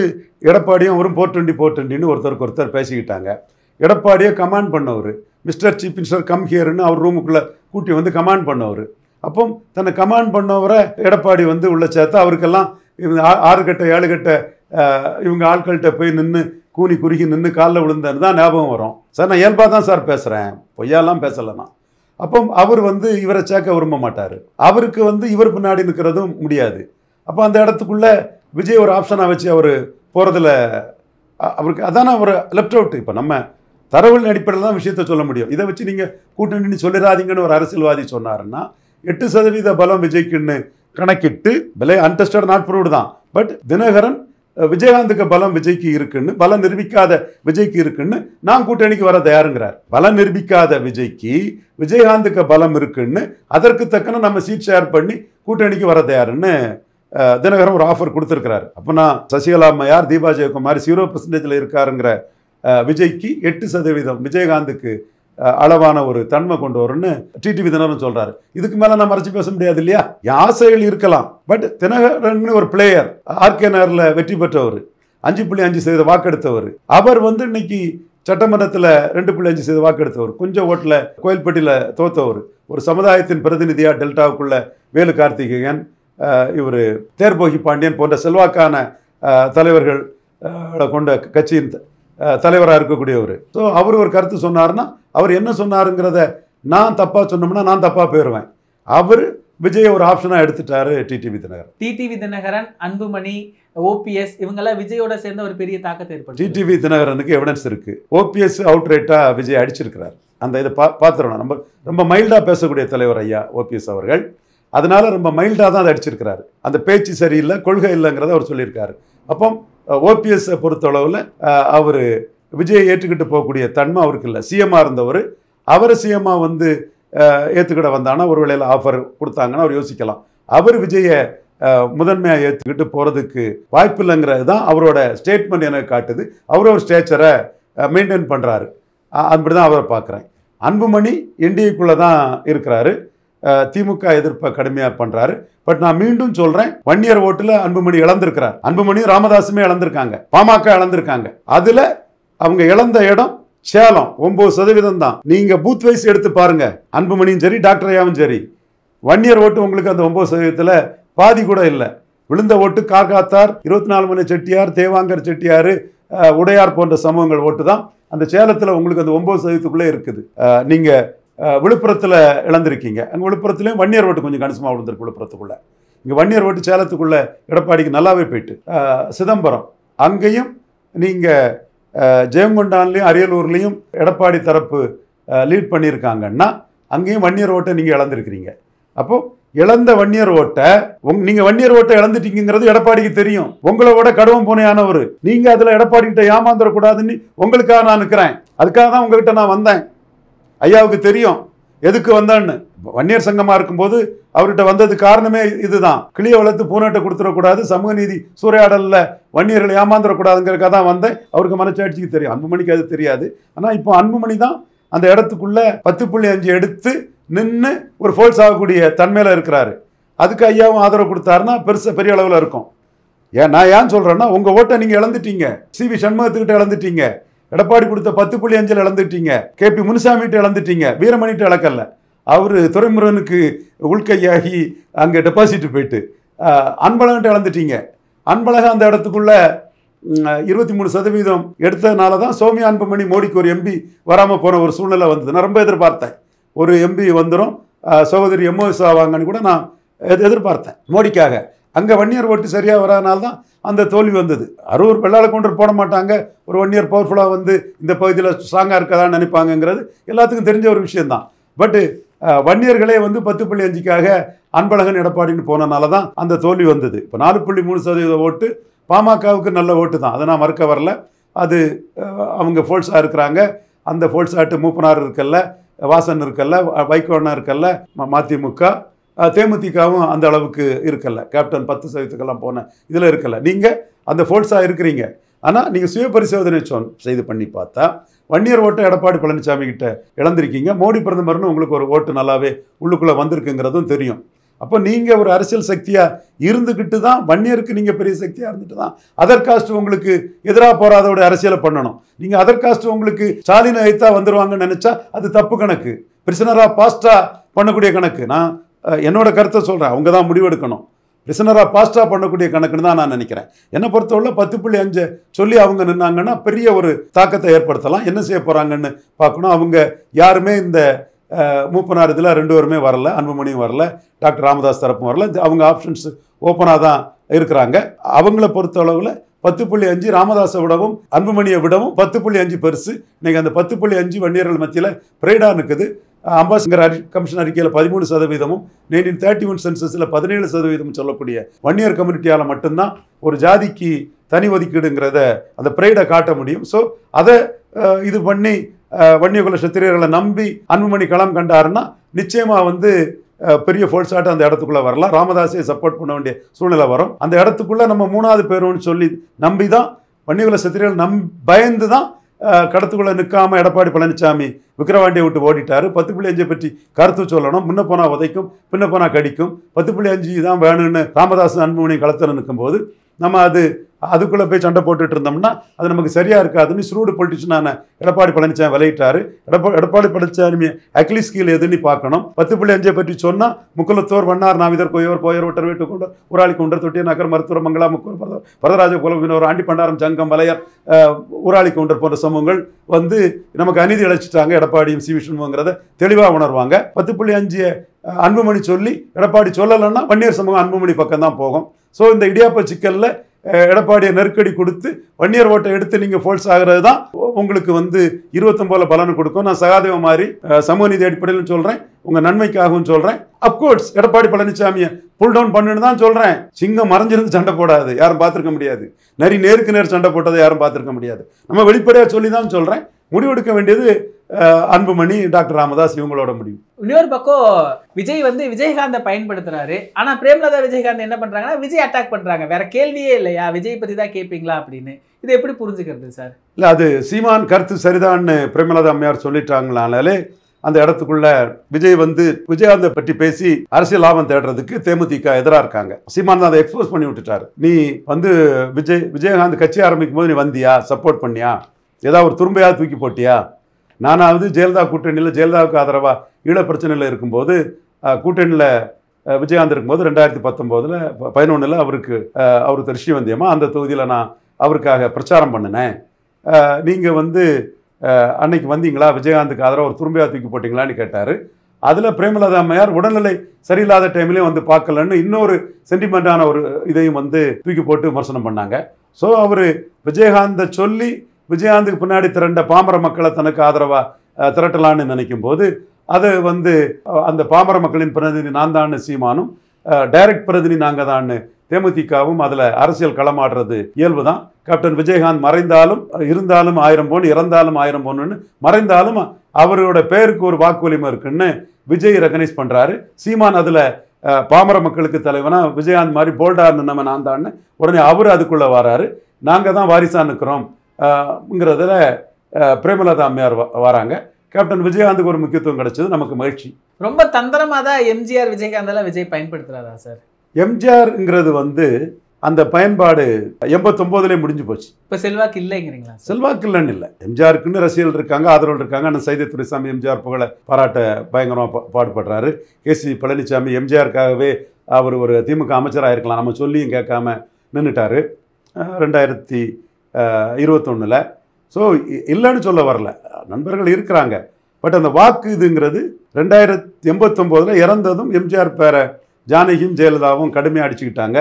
எடப்பாடியும் அவரும் 420 ஒருத்தருக்கு பேசிக்கிட்டாங்க. எடப்பாடியை கமாண்ட் பண்ணவர், மிஸ்டர் சீஃப் மினிஸ்டர் கம் ஹியர்னு அவர் ரூமுக்குள்ளே கூட்டி வந்து கமாண்ட் பண்ணவர். அப்போ தன்னை கமாண்ட் பண்ணவரை எடப்பாடி வந்து உள்ள சேர்த்தா அவருக்கெல்லாம் 6 கட்ட 7 கட்ட இவங்க ஆட்கள்கிட்ட போய் நின்று கூனி குறுகி நின்று காலில் விழுந்தது தான் ஞாபகம் வரும். சார் நான் இயல்பாக தான் சார் பேசுகிறேன், பொய்யாலாம் பேசலைண்ணா. அப்போ அவர் வந்து இவரை சேர்க்க விரும்ப மாட்டார். அவருக்கு வந்து இவர் பின்னாடி நிற்கிறதும் முடியாது. அப்போ அந்த இடத்துக்குள்ளே விஜய் ஒரு ஆப்ஷனாக வச்சு அவர் போகிறதுல அவருக்கு அதான அவர் லெஃப்ட் அவுட். இப்போ நம்ம தரவுகளின் அடிப்படையில் தான் விஷயத்த சொல்ல முடியும். இதை வச்சு நீங்கள் கூட்டணி சொல்லிடாதீங்கன்னு ஒரு அரசியல்வாதி சொன்னாருன்னா 8% பலம் விஜய்க்குன்னு கணக்கிட்டு விலை அன்டெஸ்டட் நாட் ப்ரூவ்டு தான். பட் தினகரன் விஜயகாந்துக்கு பலம் விஜய்க்கு இருக்குன்னு, பலம் நிரூபிக்காத விஜய்க்கு இருக்குன்னு நான் கூட்டணிக்கு வர தயாருங்கிறார். பலம் நிரூபிக்காத விஜய்க்கு விஜயகாந்துக்கு பலம் இருக்குன்னு அதற்கு தக்கன நம்ம சீட் ஷேர் பண்ணி கூட்டணிக்கு வர தயாருன்னு தினகரன் ஒரு ஆஃபர் கொடுத்துருக்கிறாரு. அப்போ நான் சசிகலா அம்மையார், தீபா ஜெயக்குமார் 0% இருக்காருங்கிற விஜய்க்கு 8% விஜயகாந்துக்கு அளவான ஒரு தன்மை கொண்டு வரும்னு டிடிவி தினகரன் சொல்றாரு. இதுக்கு மேல நான் மறைச்சு பேச முடியாது இல்லையா? என் ஆசைகள் இருக்கலாம். பட் தினகரன் ஒரு பிளேயர், ஆர்கேனர்ல வெற்றி பெற்றவர், 5.5% வாக்கெடுத்தவர். அவர் வந்து இன்னைக்கு சட்டமன்றத்தில் 2.5% வாக்கெடுத்தவர், கொஞ்சம் ஓட்டில் கோயில்பட்டியில் தோத்தவர், ஒரு சமுதாயத்தின் பிரதிநிதியா டெல்டாவுக்குள்ள வேலு கார்த்திகேயன், இவர் தேர்போகி பாண்டியன் போன்ற செல்வாக்கான தலைவர்கள் கொண்ட கட்சியின் தலைவராக இருக்கக்கூடியவர். ஸோ அவர் ஒரு கருத்து சொன்னார்னா அவர் என்ன சொன்னாருங்கிறத நான் தப்பாக சொன்னோம்னா நான் தப்பாக போயிடுவேன். அவர் விஜய் ஒரு ஆப்ஷனாக எடுத்துட்டாரு டிடிவி தினகரன். டிடிவி தினகரன், அன்புமணி, ஓபிஎஸ் இவங்கெல்லாம் விஜயோட சேர்ந்த ஒரு பெரிய தாக்கத்தை ஏற்படுத்தி. டிடிவி தினகரனுக்கு எவிடன்ஸ் இருக்கு. ஓபிஎஸ் அவுட் ரேட்டாக விஜய் அடிச்சிருக்கிறார். அந்த இதை பார்த்துடணும். நம்ம ரொம்ப மைல்டாக பேசக்கூடிய தலைவர் ஐயா ஓபிஎஸ் அவர்கள். அதனால ரொம்ப மைல்டாக தான் அதை அடிச்சிருக்கிறாரு. அந்த பேச்சு சரியில்லை, கொள்கை இல்லைங்கிறத அவர் சொல்லியிருக்காரு. அப்போ ஓபிஎஸ்ஸை பொறுத்தளவில் அவர் விஜயை ஏற்றுக்கிட்டு போகக்கூடிய தன்மை அவருக்கு இல்லை. சிஎம்மாக இருந்தவர், அவரை சிஎம்மாக வந்து ஏற்றுக்கிட்ட வந்தானா ஒரு வேளையில் ஆஃபர் கொடுத்தாங்கன்னா அவர் யோசிக்கலாம். அவர் விஜயை முதன்மையாக ஏற்றுக்கிட்டு போகிறதுக்கு வாய்ப்பு இல்லைங்கிறது தான் அவரோட ஸ்டேட்மெண்ட் எனக்கு காட்டுது. அவர் ஒரு ஸ்டேச்சரை மெயின்டைன் பண்ணுறாரு. அப்படி தான் அவரை பார்க்குறேன். அன்புமணி என்டிஏக்குள்ளே தான் இருக்கிறாரு, திமுக எதிர்ப்பை கடுமையாக பண்ணுறாரு. பட் நான் மீண்டும் சொல்கிறேன், 1 இயர் ஓட்டில் அன்புமணி இழந்திருக்கிறார். அன்புமணியும் ராமதாஸுமே இழந்திருக்காங்க, பாமக இழந்திருக்காங்க. அதில் அவங்க இழந்த இடம் சேலம் 9% தான். நீங்கள் பூத் வைஸ் எடுத்து பாருங்க, அன்புமணியும் சரி டாக்டர் ஐயாவும் சரி, 1 இயர் ஓட்டு உங்களுக்கு அந்த 9%ல் பாதி கூட இல்லை. விழுந்த ஓட்டு கார்காத்தார், 24 மணி செட்டியார், தேவாங்கர் செட்டியார், உடையார் போன்ற சமூகங்கள் ஓட்டு தான் அந்த சேலத்தில் உங்களுக்கு அந்த 9%க்குள்ளே இருக்குது. நீங்கள் விழுப்புரத்தில் இழந்திருக்கீங்க. அங்கே விழுப்புரத்துலேயும் 1 இயர் ஓட்டு கொஞ்சம் கணிசமாக விழுந்திருக்கு விழுப்புரத்துக்குள்ளே. இங்கே 1 இயர் ஓட்டு சேலத்துக்குள்ளே எடப்பாடிக்கு நல்லாவே போயிட்டு. சிதம்பரம் அங்கேயும் நீங்கள் ஜெயங்கொண்டான்லேயும் அரியலூர்லேயும் எடப்பாடி தரப்பு லீட் பண்ணியிருக்காங்கன்னா அங்கேயும் 1 இயர் ஓட்டை நீங்கள் இழந்திருக்கிறீங்க. அப்போது இழந்த 1 இயர் ஓட்டை நீங்கள் 1 இயர் ஓட்டை இழந்துட்டீங்கிறது எடப்பாடிக்கு தெரியும். உங்களோட கடுவம் போனையானவர் நீங்கள் அதில் எடப்பாடி கிட்ட ஏமாந்துடக்கூடாதுன்னு உங்களுக்காக நான் நிற்கிறேன். அதுக்காக தான் உங்ககிட்ட நான் வந்தேன். ஐயாவுக்கு தெரியும் எதுக்கு வந்தான்னு. 1 இயர் சங்கமாக இருக்கும்போது அவர்கிட்ட வந்தது காரணமே இதுதான். கிளியை வளர்த்து பூனாட்டை கொடுத்துடக்கூடாது, சமூக நீதி சூறையாடலில் 1 இயர்களை ஏமாந்துடக்கூடாதுங்கிறதுக்காக தான் வந்தேன். அவருக்கு மனச்சாட்சிக்கு தெரியும், அன்புமணிக்கு அது தெரியாது. ஆனால் இப்போ அன்புமணி தான் அந்த இடத்துக்குள்ள 10.5 எடுத்து நின்று ஒரு ஃபோல்ஸ் ஆகக்கூடிய தன்மையில் இருக்கிறாரு. அதுக்கு ஐயாவும் ஆதரவு கொடுத்தாருன்னா பெரிய அளவில் இருக்கும். நான் ஏன் சொல்கிறேன்னா, உங்கள் ஓட்டை நீங்கள் இழந்துட்டீங்க, சிவி சண்முகத்துக்கிட்ட இழந்துட்டீங்க, எடப்பாடி கொடுத்த 10.5 இழந்துட்டீங்க, கேபி முனுசாமிகிட்ட இழந்துட்டீங்க, வீரமணிகிட்ட இழக்கல. அவர் துரைமுருகனுக்கு உள்கையாகி அங்கே டெபாசிட் போயிட்டு அன்பழகன்ட்டு இழந்துட்டீங்க. அன்பழகன் அந்த இடத்துக்குள்ள 23% எடுத்ததுனால தான் சௌமியா அன்புமணி மோடிக்கு ஒரு எம்பி வராமல் போன ஒரு சூழ்நிலை வந்தது. நான் ரொம்ப எதிர்பார்த்தேன், ஒரு எம்பி வந்துடும் சகோதரி எம்ஓஎஸ் ஆவாங்கன்னு கூட நான் எதிர்பார்த்தேன் மோடிக்காக. அங்கே வன்னியர் ஓட்டு சரியாக வராதனால தான் அந்த தோல்வி வந்தது. அரூர் வெள்ளாள கவுண்டர் போட மாட்டாங்க, ஒரு வன்னியர் பவர்ஃபுல்லாக வந்து இந்த பகுதியில் ஸ்ட்ராங்காக இருக்கதான்னு நினைப்பாங்கங்கிறது எல்லாத்துக்கும் தெரிஞ்ச ஒரு விஷயந்தான். பட்டு வன்னியர்களே வந்து 10.5க்காக அன்பழகன் எடப்பாடின்னு போனனால தான் அந்த தோல்வி வந்தது. இப்போ 4.3% ஓட்டு பாமகவுக்கு நல்ல ஓட்டு தான், அதை நான் மறுக்க வரல. அது அவங்க ஃபோல்ஸாக இருக்கிறாங்க. அந்த ஃபோல்ஸாட்டு மூப்பனார் இருக்கல்ல, வாசன் இருக்கல்ல, வைகோண்ணா இருக்கல்ல, மதிமுக தேமுதிகவும் அந்த அளவுக்கு இருக்கல்ல, கேப்டன் 10%க்கெல்லாம் போன இதில் இருக்கல்ல. நீங்கள் அந்த ஃபோல்ஸாக இருக்கிறீங்க. ஆனால் நீங்கள் சுய பரிசோதனை செய்து பண்ணி பார்த்தா வன்னியர் ஓட்டை எடப்பாடி பழனிசாமி கிட்ட இழந்திருக்கீங்க. மோடி பிரதமர்னு உங்களுக்கு ஒரு ஓட்டு நல்லாவே உள்ளுக்குள்ளே வந்திருக்குங்கிறதும் தெரியும். அப்போ நீங்கள் ஒரு அரசியல் சக்தியாக இருந்துக்கிட்டு தான் வன்னியருக்கு நீங்கள் பெரிய சக்தியாக இருந்துட்டு தான் அதர் காஸ்ட் உங்களுக்கு எதிராக போராதோட அரசியலை பண்ணணும். நீங்கள் அதர் காஸ்ட் உங்களுக்கு ஸ்டாலின் ஐத்தா வந்துடுவாங்கன்னு நினச்சா அது தப்பு கணக்கு, பிரிசனராக பாஸ்டாக பண்ணக்கூடிய கணக்கு. நான் என்னோட கருத்தை சொல்கிறேன், அவங்க தான் முடிவெடுக்கணும். பிரிசனராக பாஸ்டாக பண்ணக்கூடிய கணக்குன்னு தான் நான் நினைக்கிறேன். என்னை பொறுத்தவரை 10.5 சொல்லி அவங்க நின்னாங்கன்னா பெரிய ஒரு தாக்கத்தை ஏற்படுத்தலாம். என்ன செய்ய போகிறாங்கன்னு பார்க்கணும். அவங்க யாருமே இந்த மூப்பனார் இதில் 2 பேருமே வரல, அன்புமணியும் வரல, டாக்டர் ராமதாஸ் தரப்பும் வரல. அவங்க ஆப்ஷன்ஸ் ஓப்பனாக தான் இருக்கிறாங்க. அவங்கள பொறுத்த அளவில் 10.5 ராமதாஸை விடவும் அன்புமணியை விடவும் 10.5 பெருசு. இன்னைக்கு அந்த 10.5 வன்னியர்கள் மத்தியில் பிரைடாக இருக்குது. அம்பாசிங்கர் கமிஷன் அறிக்கையில் 13%, 1931 சென்சஸில் 17% சொல்லக்கூடிய வன்னியர் கம்யூனிட்டியால் மட்டும்தான் ஒரு ஜாதிக்கு தனி ஒதுக்கீடுங்கிறத அந்த பிரைடை காட்ட முடியும். ஸோ அதை இது பண்ணி வன்னியகுல சத்திரியர்களை நம்பி அன்புமணி களம் கண்டாருன்னா நிச்சயமாக வந்து பெரிய ஃபோல்ஸாட்டு அந்த இடத்துக்குள்ளே வரலாம். ராமதாஸை சப்போர்ட் பண்ண வேண்டிய சூழ்நிலை வரும். அந்த இடத்துக்குள்ளே நம்ம 3வது பேருன்னு சொல்லி நம்பி தான் வன்னியகுல சத்திரியர்கள் பயந்து தான் கடத்துக்குள்ளே நிற்காமல் எடப்பாடி பழனிசாமி விக்கிரவாண்டியை விட்டு ஓடிட்டார். 10.5 பற்றி கருத்து சொல்லணும். முன்ன போனால் உதைக்கும், பின்ன போனால் கடிக்கும். 10.5 தான் வேணும்னு ராமதாஸ் அன்புமணி களத்தில் நிற்கும்போது நம்ம அதுக்குள்ளே போய் சண்டை போட்டுட்டு இருந்தோம்னா அது நமக்கு சரியாக இருக்காதுன்னு ஸ்ரூடு பொலிட்டிஷனான எடப்பாடி பழனிசாமி விளையிட்டாரு. எடப்பாடி பழனிசாமி அக்லிஸ் கீழ் எதுன்னு பார்க்கணும். 10.5 பற்றி சொன்னால் முக்குலத்தோர் வண்ணார் நாவிதர் கொய்யோர் போயர் ஒட்டர் வீட்டு கொண்டர் ஊராளி கொண்டர் தொட்டிய நகர் மருத்துவ மங்களா முக்கூர் வரதராஜ குலவினோர் ஆண்டி பண்டாரம் சங்கம் வலையர் ஊராளி கொண்டர் போன்ற சமூகங்கள் வந்து நமக்கு அநீதி இழைச்சிட்டாங்க எடப்பாடியும் சி விஷ்ணுங்கிறத தெளிவாக உணர்வாங்க. 10.5 அன்புமணி சொல்லி எடப்பாடி சொல்லலைன்னா வன்னியர் சமூகம் அன்புமணி பக்கம் தான் போகும். ஸோ இந்த இடியாப்ப சிக்கலில் எடப்பாடியை நெருக்கடி கொடுத்து வன்னியர் ஓட்டை எடுத்து நீங்கள் ஃபோல்ஸ் ஆகிறது தான் உங்களுக்கு வந்து 29 பலன் கொடுக்கும். நான் சகாதேவ மாதிரி சமூக நீதி அடிப்படையில் சொல்கிறேன், உங்கள் நன்மைக்காகவும் சொல்கிறேன். அப்கோர்ஸ் எடப்பாடி பழனிசாமியை புல் டவுன் பண்ணுன்னு தான் சொல்கிறேன். சிங்கம் மறைஞ்சிருந்து சண்டை போடாது, யாரும் பார்த்துருக்க முடியாது. நேருக்கு நேர் சண்டை போட்டதை யாரும் பார்த்துருக்க முடியாது. நம்ம வெளிப்படையாக சொல்லி தான் சொல்கிறேன். முடிவெடுக்க வேண்டியது அன்புமணி, டாக்டர் ராமதாஸ் இவங்களோட முடிவு. இன்னொரு பக்கம் விஜய் வந்து விஜயகாந்தை பயன்படுத்துறாரு. ஆனா பிரேமலதா விஜயகாந்த் என்ன பண்றாங்கன்னா விஜய் அட்டாக் பண்றாங்க. வேற கேள்வியே இல்லையா, விஜய் பத்தி தான் கேட்பீங்களா அப்படின்னு. இதை எப்படி புரிஞ்சுக்கிறது சார்? இல்லை, அது சீமான் கருத்து சரிதான்னு பிரேமலதா அம்மையார் சொல்லிட்டாங்களானாலே அந்த இடத்துக்குள்ள விஜய் வந்து விஜயகாந்தை பற்றி பேசி அரசியல் லாபம் தேடுறதுக்கு தேமுதிக எதிராக இருக்காங்க. சீமான் தான் அதை எக்ஸ்போஸ் பண்ணி விட்டுட்டாரு. நீ வந்து விஜயகாந்த் கட்சி ஆரம்பிக்கும் போது நீ வந்தியா, சப்போர்ட் பண்ணியா, ஏதாவது ஒரு துரும்பையாக தூக்கி போட்டியா? நானாவது ஜெயலலிதா கூட்டணியில் ஜெயலலிதாவுக்கு ஆதரவாக ஈழ பிரச்சனையில் இருக்கும்போது கூட்டணியில் விஜயகாந்த் இருக்கும்போது 2019 அவருக்கு ரிஷிவந்தியமாக அந்த தொகுதியில் நான் அவருக்காக பிரச்சாரம் பண்ணினேன். நீங்கள் வந்து அன்னைக்கு வந்தீங்களா, விஜயகாந்துக்கு ஆதரவாக ஒரு துரும்பையாக தூக்கி போட்டிங்களான்னு கேட்டார். அதில் பிரேமலதா அம்மையார் உடல்நிலை சரியில்லாத டைம்லேயும் வந்து பார்க்கலன்னு இன்னொரு சென்டிமெண்ட்டான ஒரு இதையும் வந்து தூக்கி போட்டு விமர்சனம் பண்ணாங்க. ஸோ அவர் விஜயகாந்தை சொல்லி விஜயகாந்துக்கு பின்னாடி திரண்ட பாமர மக்களை தனக்கு ஆதரவாக திரட்டலான்னு நினைக்கும் போது அது வந்து அந்த பாமர மக்களின் பிரதிநிதி நான் தான் சீமானும் டைரக்ட் பிரதிநிதி நாங்கள் தான் தேமுதிகவும் அதில் அரசியல் களமாடுறது இயல்பு தான். கேப்டன் விஜயகாந்த் மறைந்தாலும் இருந்தாலும் 1000 பொன், இறந்தாலும் 1000 பொண்ணுன்னு மறைந்தாலும் அவரோட பேருக்கு ஒரு வாக்கு வலிமை இருக்குன்னு விஜய் ரெகனைஸ் பண்ணுறாரு. சீமான் அதில் பாமர மக்களுக்கு தலைவனா விஜயகாந்த் மாதிரி போல்டாக நம்ம நான் தான் உடனே அவர் அதுக்குள்ளே வராரு. நாங்கள் தான் வாரிசாக நிற்கிறோம் ங்கிறதுல பிரேமலதா அம்மையார் வராங்க. கேப்டன் விஜயகாந்துக்கு ஒரு முக்கியத்துவம் கிடைச்சது, நமக்கு மகிழ்ச்சி. ரொம்ப தந்திரமாக தான் எம்ஜிஆர் விஜயகாந்தெல்லாம் விஜய் பயன்படுத்துறாரா சார்? எம்ஜிஆர்ங்கிறது வந்து அந்த பயன்பாடு 89லே முடிஞ்சு போச்சு. இப்போ செல்வாக்கு இல்லைங்கிறீங்களா? செல்வாக்கு இல்லைன்னு இல்லை, எம்ஜிஆருக்குன்னு ரசிகர்கள் இருக்காங்க, ஆதரவு இருக்காங்க. அண்ணன் சைதை துரைசாமி எம்ஜிஆர் புகழை பாராட்ட பயங்கரமாக பாடுபடுறாரு. கேசி பழனிசாமி எம்ஜிஆருக்காகவே அவர் ஒரு திமுக அமைச்சராக இருக்கலாம், நம்ம சொல்லியும் கேட்காம நின்றுட்டார் 2021. ஸோ இல்லைன்னு சொல்ல வரல, நண்பர்கள் இருக்கிறாங்க. பட் அந்த வாக்கு இதுங்கிறது 2089 இறந்ததும் எம்ஜிஆர் பேரை ஜானகியும் ஜெயலலிதாவும் கடுமையாக அடிச்சுக்கிட்டாங்க.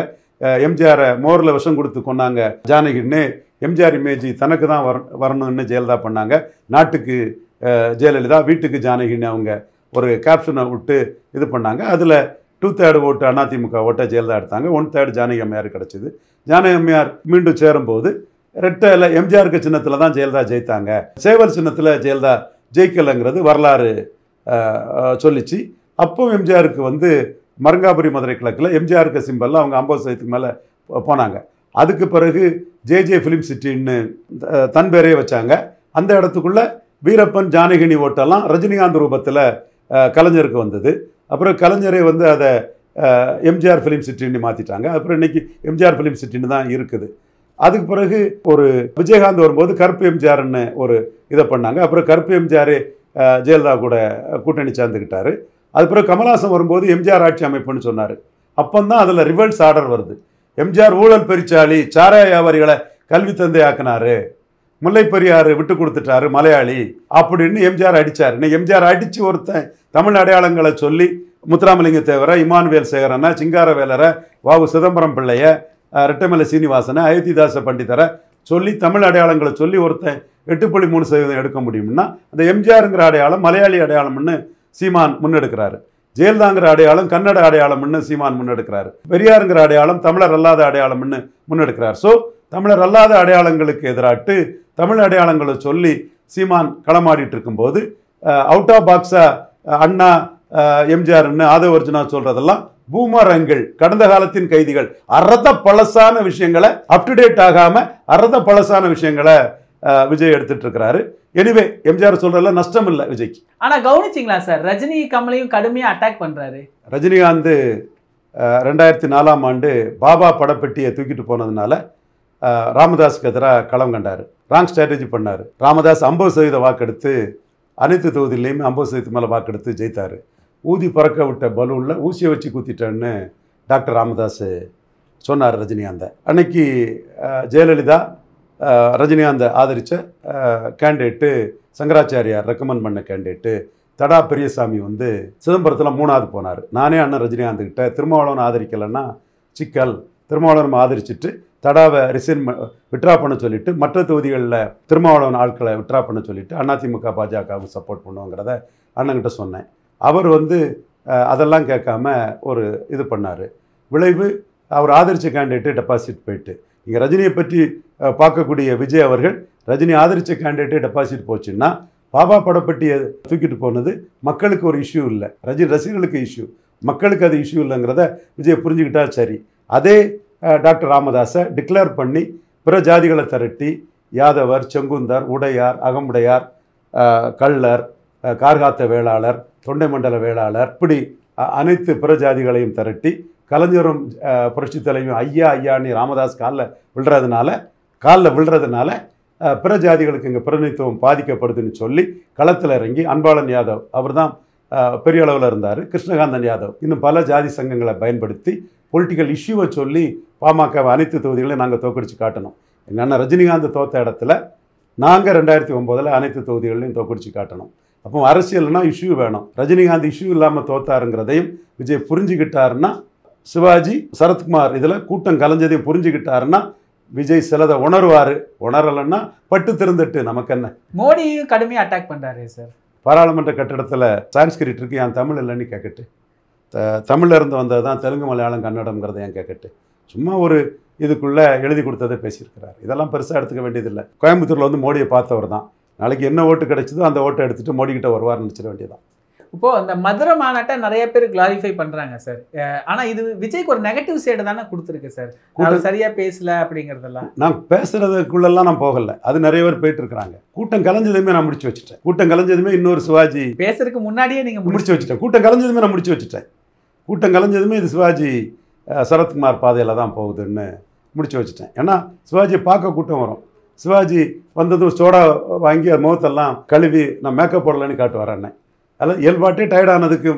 எம்ஜிஆரை மோரில் விஷம் கொடுத்து கொண்டாங்க ஜானகின்னு, எம்ஜிஆர் இமேஜ் தனக்கு தான் வரணும்னு ஜெயலலிதா பண்ணாங்க. நாட்டுக்கு ஜெயலலிதா, வீட்டுக்கு ஜானகின்னு அவங்க ஒரு கேப்ஷனை விட்டு இது பண்ணாங்க. அதில் 2/3 ஓட்டு அதிமுக ஓட்டை ஜெயலலிதா எடுத்தாங்க, 1/3 ஜானகி அம்மையார் கிடச்சிது. ஜானகி அம்மையார் மீண்டும் சேரும்போது ரெட்டையில் எம்ஜிஆருக்கு சின்னத்தில் தான் ஜெயலலிதா ஜெயித்தாங்க, சேவல் சின்னத்தில் ஜெயலலிதா ஜெயிக்கலைங்கிறது வரலாறு சொல்லிச்சு. அப்போ எம்ஜிஆருக்கு வந்து மரங்காபுரி மதுரை கிழக்கில் எம்ஜிஆருக்கு சிம்பலில் அவங்க 50% மேலே போனாங்க. அதுக்கு பிறகு ஜே ஃபிலிம் சிட்டின்னு தன் பேரே வச்சாங்க. அந்த இடத்துக்குள்ளே வீரப்பன் ஜானகினி ஓட்டெல்லாம் ரஜினிகாந்த் ரூபத்தில் கலைஞருக்கு வந்தது. அப்புறம் கலைஞரே வந்து அதை எம்ஜிஆர் ஃபிலிம் சிட்டின்னு மாற்றிட்டாங்க. அப்புறம் இன்றைக்கி எம்ஜிஆர் ஃபிலிம் சிட்டின்னு தான் இருக்குது. அதுக்கு பிறகு ஒரு விஜயகாந்த் வரும்போது கருப்பு எம்ஜிஆர்னு ஒரு இதை பண்ணாங்க. அப்புறம் கருப்பு எம்ஜிஆரே ஜெயலலிதா கூட கூட்டணி சேர்ந்துக்கிட்டாரு. அது பிறகு கமல்ஹாசன் வரும்போது எம்ஜிஆர் ஆட்சி அமைப்புன்னு சொன்னார். அப்போ தான் அதில் ரிவர்ஸ் ஆர்டர் வருது. எம்ஜிஆர் ஊழல் பெருச்சாளி, சாராய வியாபாரிகளை கல்வி தந்தை ஆக்கினாரு, முல்லை பெரியாறு விட்டு கொடுத்துட்டாரு மலையாளி அப்படின்னு எம்ஜிஆர் அடித்தார். இன்னைக்கு எம்ஜிஆர் அடித்து ஒருத்தன் தமிழ் அடையாளங்களை சொல்லி முத்துராமலிங்க தேவரை, இமானுவேல் சேகரனை, சிங்காரவேலரை, வாவு சிதம்பரம் பிள்ளைய, ரெட்டமலை சீனிவாசனை, அயோத்திதாச பண்டிதரை சொல்லி தமிழ் அடையாளங்களை சொல்லி ஒருத்தன் 8.3% எடுக்க முடியும்னா அந்த எம்ஜிஆருங்கிற அடையாளம் மலையாளி அடையாளம்னு சீமான் முன்னெடுக்கிறாரு. ஜெயலலிதாங்கிற அடையாளம் கன்னட அடையாளம்னு சீமான் முன்னெடுக்கிறாரு. பெரியாருங்கிற அடையாளம் தமிழர் அல்லாத அடையாளம்னு முன்னெடுக்கிறார். ஸோ தமிழர் அல்லாத அடையாளங்களுக்கு எதிராட்டு தமிழ் அடையாளங்களை சொல்லி சீமான் களமாடிட்டு இருக்கும்போது அவுட் ஆஃப் பாக்ஸாக அண்ணா எம்ஜிஆர்னு ஆதவர்ஜுனா சொல்கிறதெல்லாம் பூமரங்கள், கடந்த காலத்தின் கைதிகள், அறத பழசான விஷயங்களை அப்டுடேட் ஆகாமல் அறத பழசான விஷயங்களை விஜய் எடுத்துட்டு இருக்கிறாரு. எனிவே எம்ஜிஆர் சொல்றதுல நஷ்டம் இல்லை விஜய்க்கு. ஆனால் கவனிச்சிங்களா சார், ரஜினி கமலையும் கடுமையாக அட்டாக் பண்ணுறாரு. ரஜினிகாந்த் 2004ஆம் ஆண்டு பாபா படப்பெட்டியை தூக்கிட்டு போனதுனால ராமதாஸுக்கு எதிராக களம் கண்டார், ராங் ஸ்ட்ராட்டஜி பண்ணார். ராமதாஸ் 50% வாக்கெடுத்து அனைத்து தொகுதியிலையுமே 50% மேலே வாக்கெடுத்து ஜெயித்தார். ஊதி பறக்க விட்ட பலூனில் ஊசியை வச்சு குத்திட்டேன்னு டாக்டர் ராமதாஸ் சொன்னார் ரஜினிகாந்தை. அன்னைக்கு ஜெயலலிதா ரஜினிகாந்தை ஆதரித்த கேண்டிடேட்டு சங்கராச்சாரியார் ரெக்கமெண்ட் பண்ண கேண்டிடேட்டு தடா பெரியசாமி வந்து சிதம்பரத்தில் 3வது போனார். நானே அண்ணன் ரஜினிகாந்த்கிட்ட திருமாவளவன் ஆதரிக்கலைன்னா சிக்கல், திருமாவளவன் ஆதரிச்சுட்டு தடாவை விட்ரா பண்ண சொல்லிவிட்டு மற்ற தொகுதிகளில் திருமாவளவன் ஆட்களை விட்ரா பண்ண சொல்லிவிட்டு அதிமுக பாஜகவுக்கு சப்போர்ட் பண்ணுவோங்கிறத அண்ணன்கிட்ட சொன்னேன். அவர் வந்து அதெல்லாம் கேட்காம ஒரு இது பண்ணார். விளைவு அவர் ஆதரித்த கேண்டிடேட்டு டெபாசிட் போயிட்டு. இங்கே ரஜினியை பற்றி பார்க்கக்கூடிய விஜய் அவர்கள் ரஜினி ஆதரித்த கேண்டிடேட்டே டெபாசிட் போச்சுன்னா பாபா படப்பட்டியை தூக்கிட்டு போனது மக்களுக்கு ஒரு இஷ்யூ இல்லை, ரசிகர்களுக்கு இஷ்யூ, மக்களுக்கு அது இஷ்யூ இல்லைங்கிறத விஜய் புரிஞ்சுக்கிட்டா சரி. அதே டாக்டர் ராமதாஸை டிக்ளேர் பண்ணி பிற ஜாதிகளை திரட்டி யாதவர், செங்குந்தர், உடையார், அகமுடையார், கள்ளர், கார்காத்த வேளாளர், தொண்டை மண்டல வேளாளர், இப்படி அனைத்து பிற ஜாதிகளையும் திரட்டி கலைஞரும் புரட்சி தலைவியும் ஐயா ஐயான்னு ராமதாஸ் காலில் விழுறதுனால பிற ஜாதிகளுக்கு இங்கே பிரதிநிதித்துவம் பாதிக்கப்படுதுன்னு சொல்லி களத்தில் இறங்கி அன்பாளன் யாதவ், அவர் தான் பெரிய அளவில் இருந்தார், கிருஷ்ணகாந்தன் யாதவ், இன்னும் பல ஜாதி சங்கங்களை பயன்படுத்தி பொலிட்டிக்கல் இஷ்யூவை சொல்லி பாமக அனைத்து தொகுதிகளையும் நாங்கள் தோக்கடிச்சு காட்டணும். எங்கள் அண்ணன் ரஜினிகாந்த் தோத்த இடத்துல நாங்கள் 2009 அனைத்து தொகுதிகளையும் தோக்கடிச்சு காட்டணும். அப்போ அரசியல்னா இஷ்யூ வேணும். ரஜினிகாந்த் இஷ்யூ இல்லாமல் தோத்தாருங்கிறதையும் விஜய் புரிஞ்சுக்கிட்டாருன்னா, சிவாஜி சரத்குமார் இதில் கூட்டம் கலைஞ்சதையும் புரிஞ்சுக்கிட்டாருன்னா விஜய் சிலதை உணர்வார். உணரலைன்னா பட்டு திறந்துட்டு நமக்கு என்ன. மோடியும் கடுமையாக அட்டாக் பண்ணுறாரு சார். பாராளுமன்ற கட்டிடத்தில் சான்ஸ்கிரிட் இருக்கு, என் தமிழ் இல்லைன்னு கேட்கட்டு, தமிழில் இருந்து வந்தது தான் தெலுங்கு மலையாளம் கன்னடம்ங்கிறத ஏன் கேட்கட்டு, சும்மா ஒரு இதுக்குள்ளே எழுதி கொடுத்ததை பேசியிருக்கிறார். இதெல்லாம் பெருசாக எடுத்துக்க வேண்டியதில்லை. கோயம்புத்தூரில் வந்து மோடியை பார்த்தவர் தான். நாளைக்கு என்ன ஓட்டு கிடைச்சதோ அந்த ஓட்டை எடுத்துகிட்டு மோடிக்கிட்ட வருவார்னு நினச்சிட வேண்டியதான். இப்போது அந்த மதுரை மாநாட்டை நிறைய பேர் கிளாரிஃபை பண்ணுறாங்க சார். ஆனால் இது விஜய்க்கு ஒரு நெகட்டிவ் சைடு தானே கொடுத்துருக்கு சார். கூட்டம் சரியாக பேசல அப்படிங்கிறதெல்லாம். நான் பேசுறதுக்குள்ளெல்லாம் நான் போகலை, அது நிறைய பேர் போயிட்டு இருக்கிறாங்க. கூட்டம் கலைஞ்சதுமே நான் முடிச்சு வச்சுட்டேன். கூட்டம் கலைஞ்சதுமே இன்னொரு சிவாஜி பேசுறதுக்கு முன்னாடியே நீங்கள் முடிச்சு வச்சுட்டேன். கூட்டம் கலைஞ்சதுமே நான் முடிச்சு வச்சுட்டேன். கூட்டம் கலைஞ்சதுமே இது சிவாஜி சரத்குமார் பாதையில் தான் போகுதுன்னு முடிச்சு வச்சுட்டேன். ஏன்னா சிவாஜியை பார்க்க கூட்டம் வரும். சிவாஜி வந்ததும் சோடா வாங்கி முகத்தெல்லாம் கழுவி நான் மேக்கப் போடலன்னு காட்டுவார் அண்ணன். அதில் இயல்பாட்டே டயர்டானதுக்கு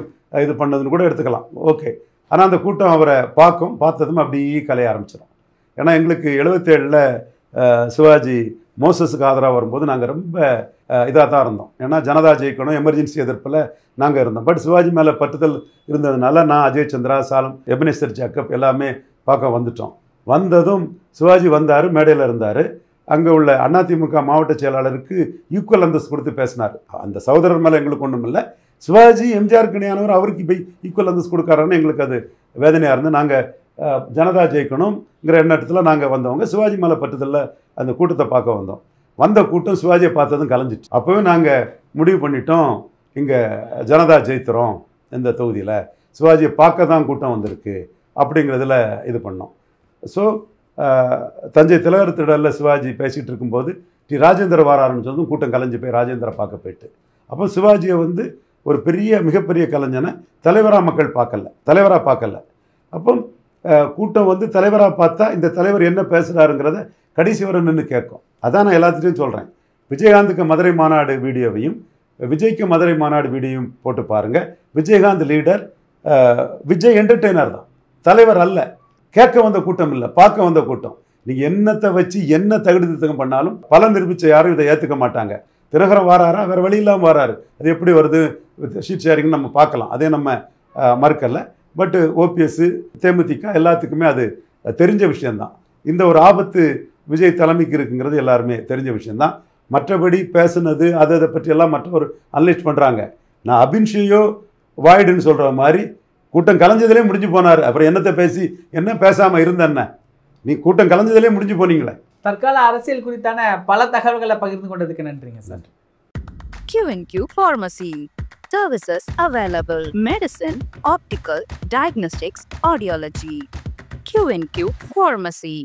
இது பண்ணதுன்னு கூட எடுத்துக்கலாம், ஓகே. ஆனால் அந்த கூட்டம் அவரை பார்த்ததும் அப்படியே கலைய ஆரம்பிச்சிடும். ஏன்னா எங்களுக்கு 77ல் சிவாஜி மோசஸுக்கு ஆதரவாக வரும்போது நாங்கள் ரொம்ப இதாக தான் இருந்தோம். ஏன்னா ஜனதா ஜெயிக்கணும், எமர்ஜென்சி எதிர்ப்பில் நாங்கள் இருந்தோம். பட் சிவாஜி மேலே பட்டுதல் இருந்ததுனால நான், அஜய் சந்திரா, சாலம், எபனேஸ்வர் ஜேக்கப் எல்லாமே பார்க்க வந்துட்டோம். வந்ததும் சிவாஜி வந்தார், மேடையில் இருந்தார். அங்கே உள்ள அதிமுக மாவட்ட செயலாளருக்கு ஈக்குவல் அந்தஸ்து கொடுத்து பேசினார். அந்த சகோதரர் மேலே எங்களுக்கு ஒன்றும் இல்லை, சிவாஜி எம்ஜிஆருக்கு இணையானவர், அவருக்கு இப்போ ஈக்குவல் அந்தஸ்து கொடுக்காருன்னு எங்களுக்கு அது வேதனையாக இருந்து நாங்கள் ஜனதா ஜெயிக்கணுங்கிற எண்ணத்தில் நாங்கள் வந்தவங்க சிவாஜி மேலே பட்டுதலில் அந்த கூட்டத்தை பார்க்க வந்தோம். வந்த கூட்டம் சிவாஜியை பார்த்ததும் கலைஞ்சிட்டு. அப்போவே நாங்கள் முடிவு பண்ணிட்டோம், இங்கே ஜனதா ஜெயித்துறோம், இந்த தொகுதியில் சிவாஜியை பார்க்க தான் கூட்டம் வந்திருக்கு அப்படிங்கிறதுல இது பண்ணோம். ஸோ தஞ்சை திலகர் திடலில் சிவாஜி பேசிகிட்டு இருக்கும்போது ராஜேந்திர வர ஆரம்பிச்சதும் கூட்டம் கலைஞ்சு போய் ராஜேந்திர பார்க்க போயிட்டு, அப்போ சிவாஜியை வந்து ஒரு மிகப்பெரிய கலைஞனை தலைவராக மக்கள் பார்க்கல. அப்போ கூட்டம் வந்து தலைவராக பார்த்தா இந்த தலைவர் என்ன பேசுகிறாருங்கிறத கடைசி வரை நின்று கேட்கும். அதான் நான் எல்லாத்துட்டையும் சொல்கிறேன். விஜயகாந்துக்கு மதுரை மாநாடு வீடியோவையும் விஜய்க்கு மதுரை மாநாடு வீடியோவையும் போட்டு பாருங்கள். விஜயகாந்த் லீடர், விஜய் என்டர்டெய்னர் தான், தலைவர் அல்ல. கேட்க வந்த கூட்டம் இல்லை, பார்க்க வந்த கூட்டம். நீங்கள் என்னத்தை வச்சு என்ன தகுதித்தகம் பண்ணாலும் பலன் நிரூபித்த யாரும் இதை ஏற்றுக்க மாட்டாங்க. தினகரன் வாராரா, வேறு வழி இல்லாமல் வராரு. அது எப்படி வருது, ஷீட் ஷேரிங்னு நம்ம பார்க்கலாம், அதே நம்ம மறுக்கலை. பட்டு ஓபிஎஸ், தேமுதிக எல்லாத்துக்குமே அது தெரிஞ்ச விஷயந்தான். இந்த ஒரு ஆபத்து விஜய் தலைமைக்கு இருக்குங்கிறது எல்லாருமே தெரிஞ்ச விஷயந்தான். மற்றபடி பேசுனது அதை பற்றியெல்லாம் மற்றவர் அனலைஸ் பண்ணுறாங்க. நான் அபின்ஷியோ வாய்டுன்னு சொல்கிற மாதிரி கூட்டம் கலைஞ்சதிலே முடிஞ்சு போனார். அப்புறம் என்னத்தை பேசி என்ன பேசாமல் இருந்தேன்ன, நீ கூட்டம் கலைஞ்சதிலே முடிஞ்சு போனீங்களே. தற்கால அரசியல் குறித்தான பல தகவல்களை பகிர்ந்து கொண்டதுக்கு நன்றிங்க sir. Q&Q Pharmacy. Services available: medicine, optical, diagnostics, audiology. Q&Q Pharmacy.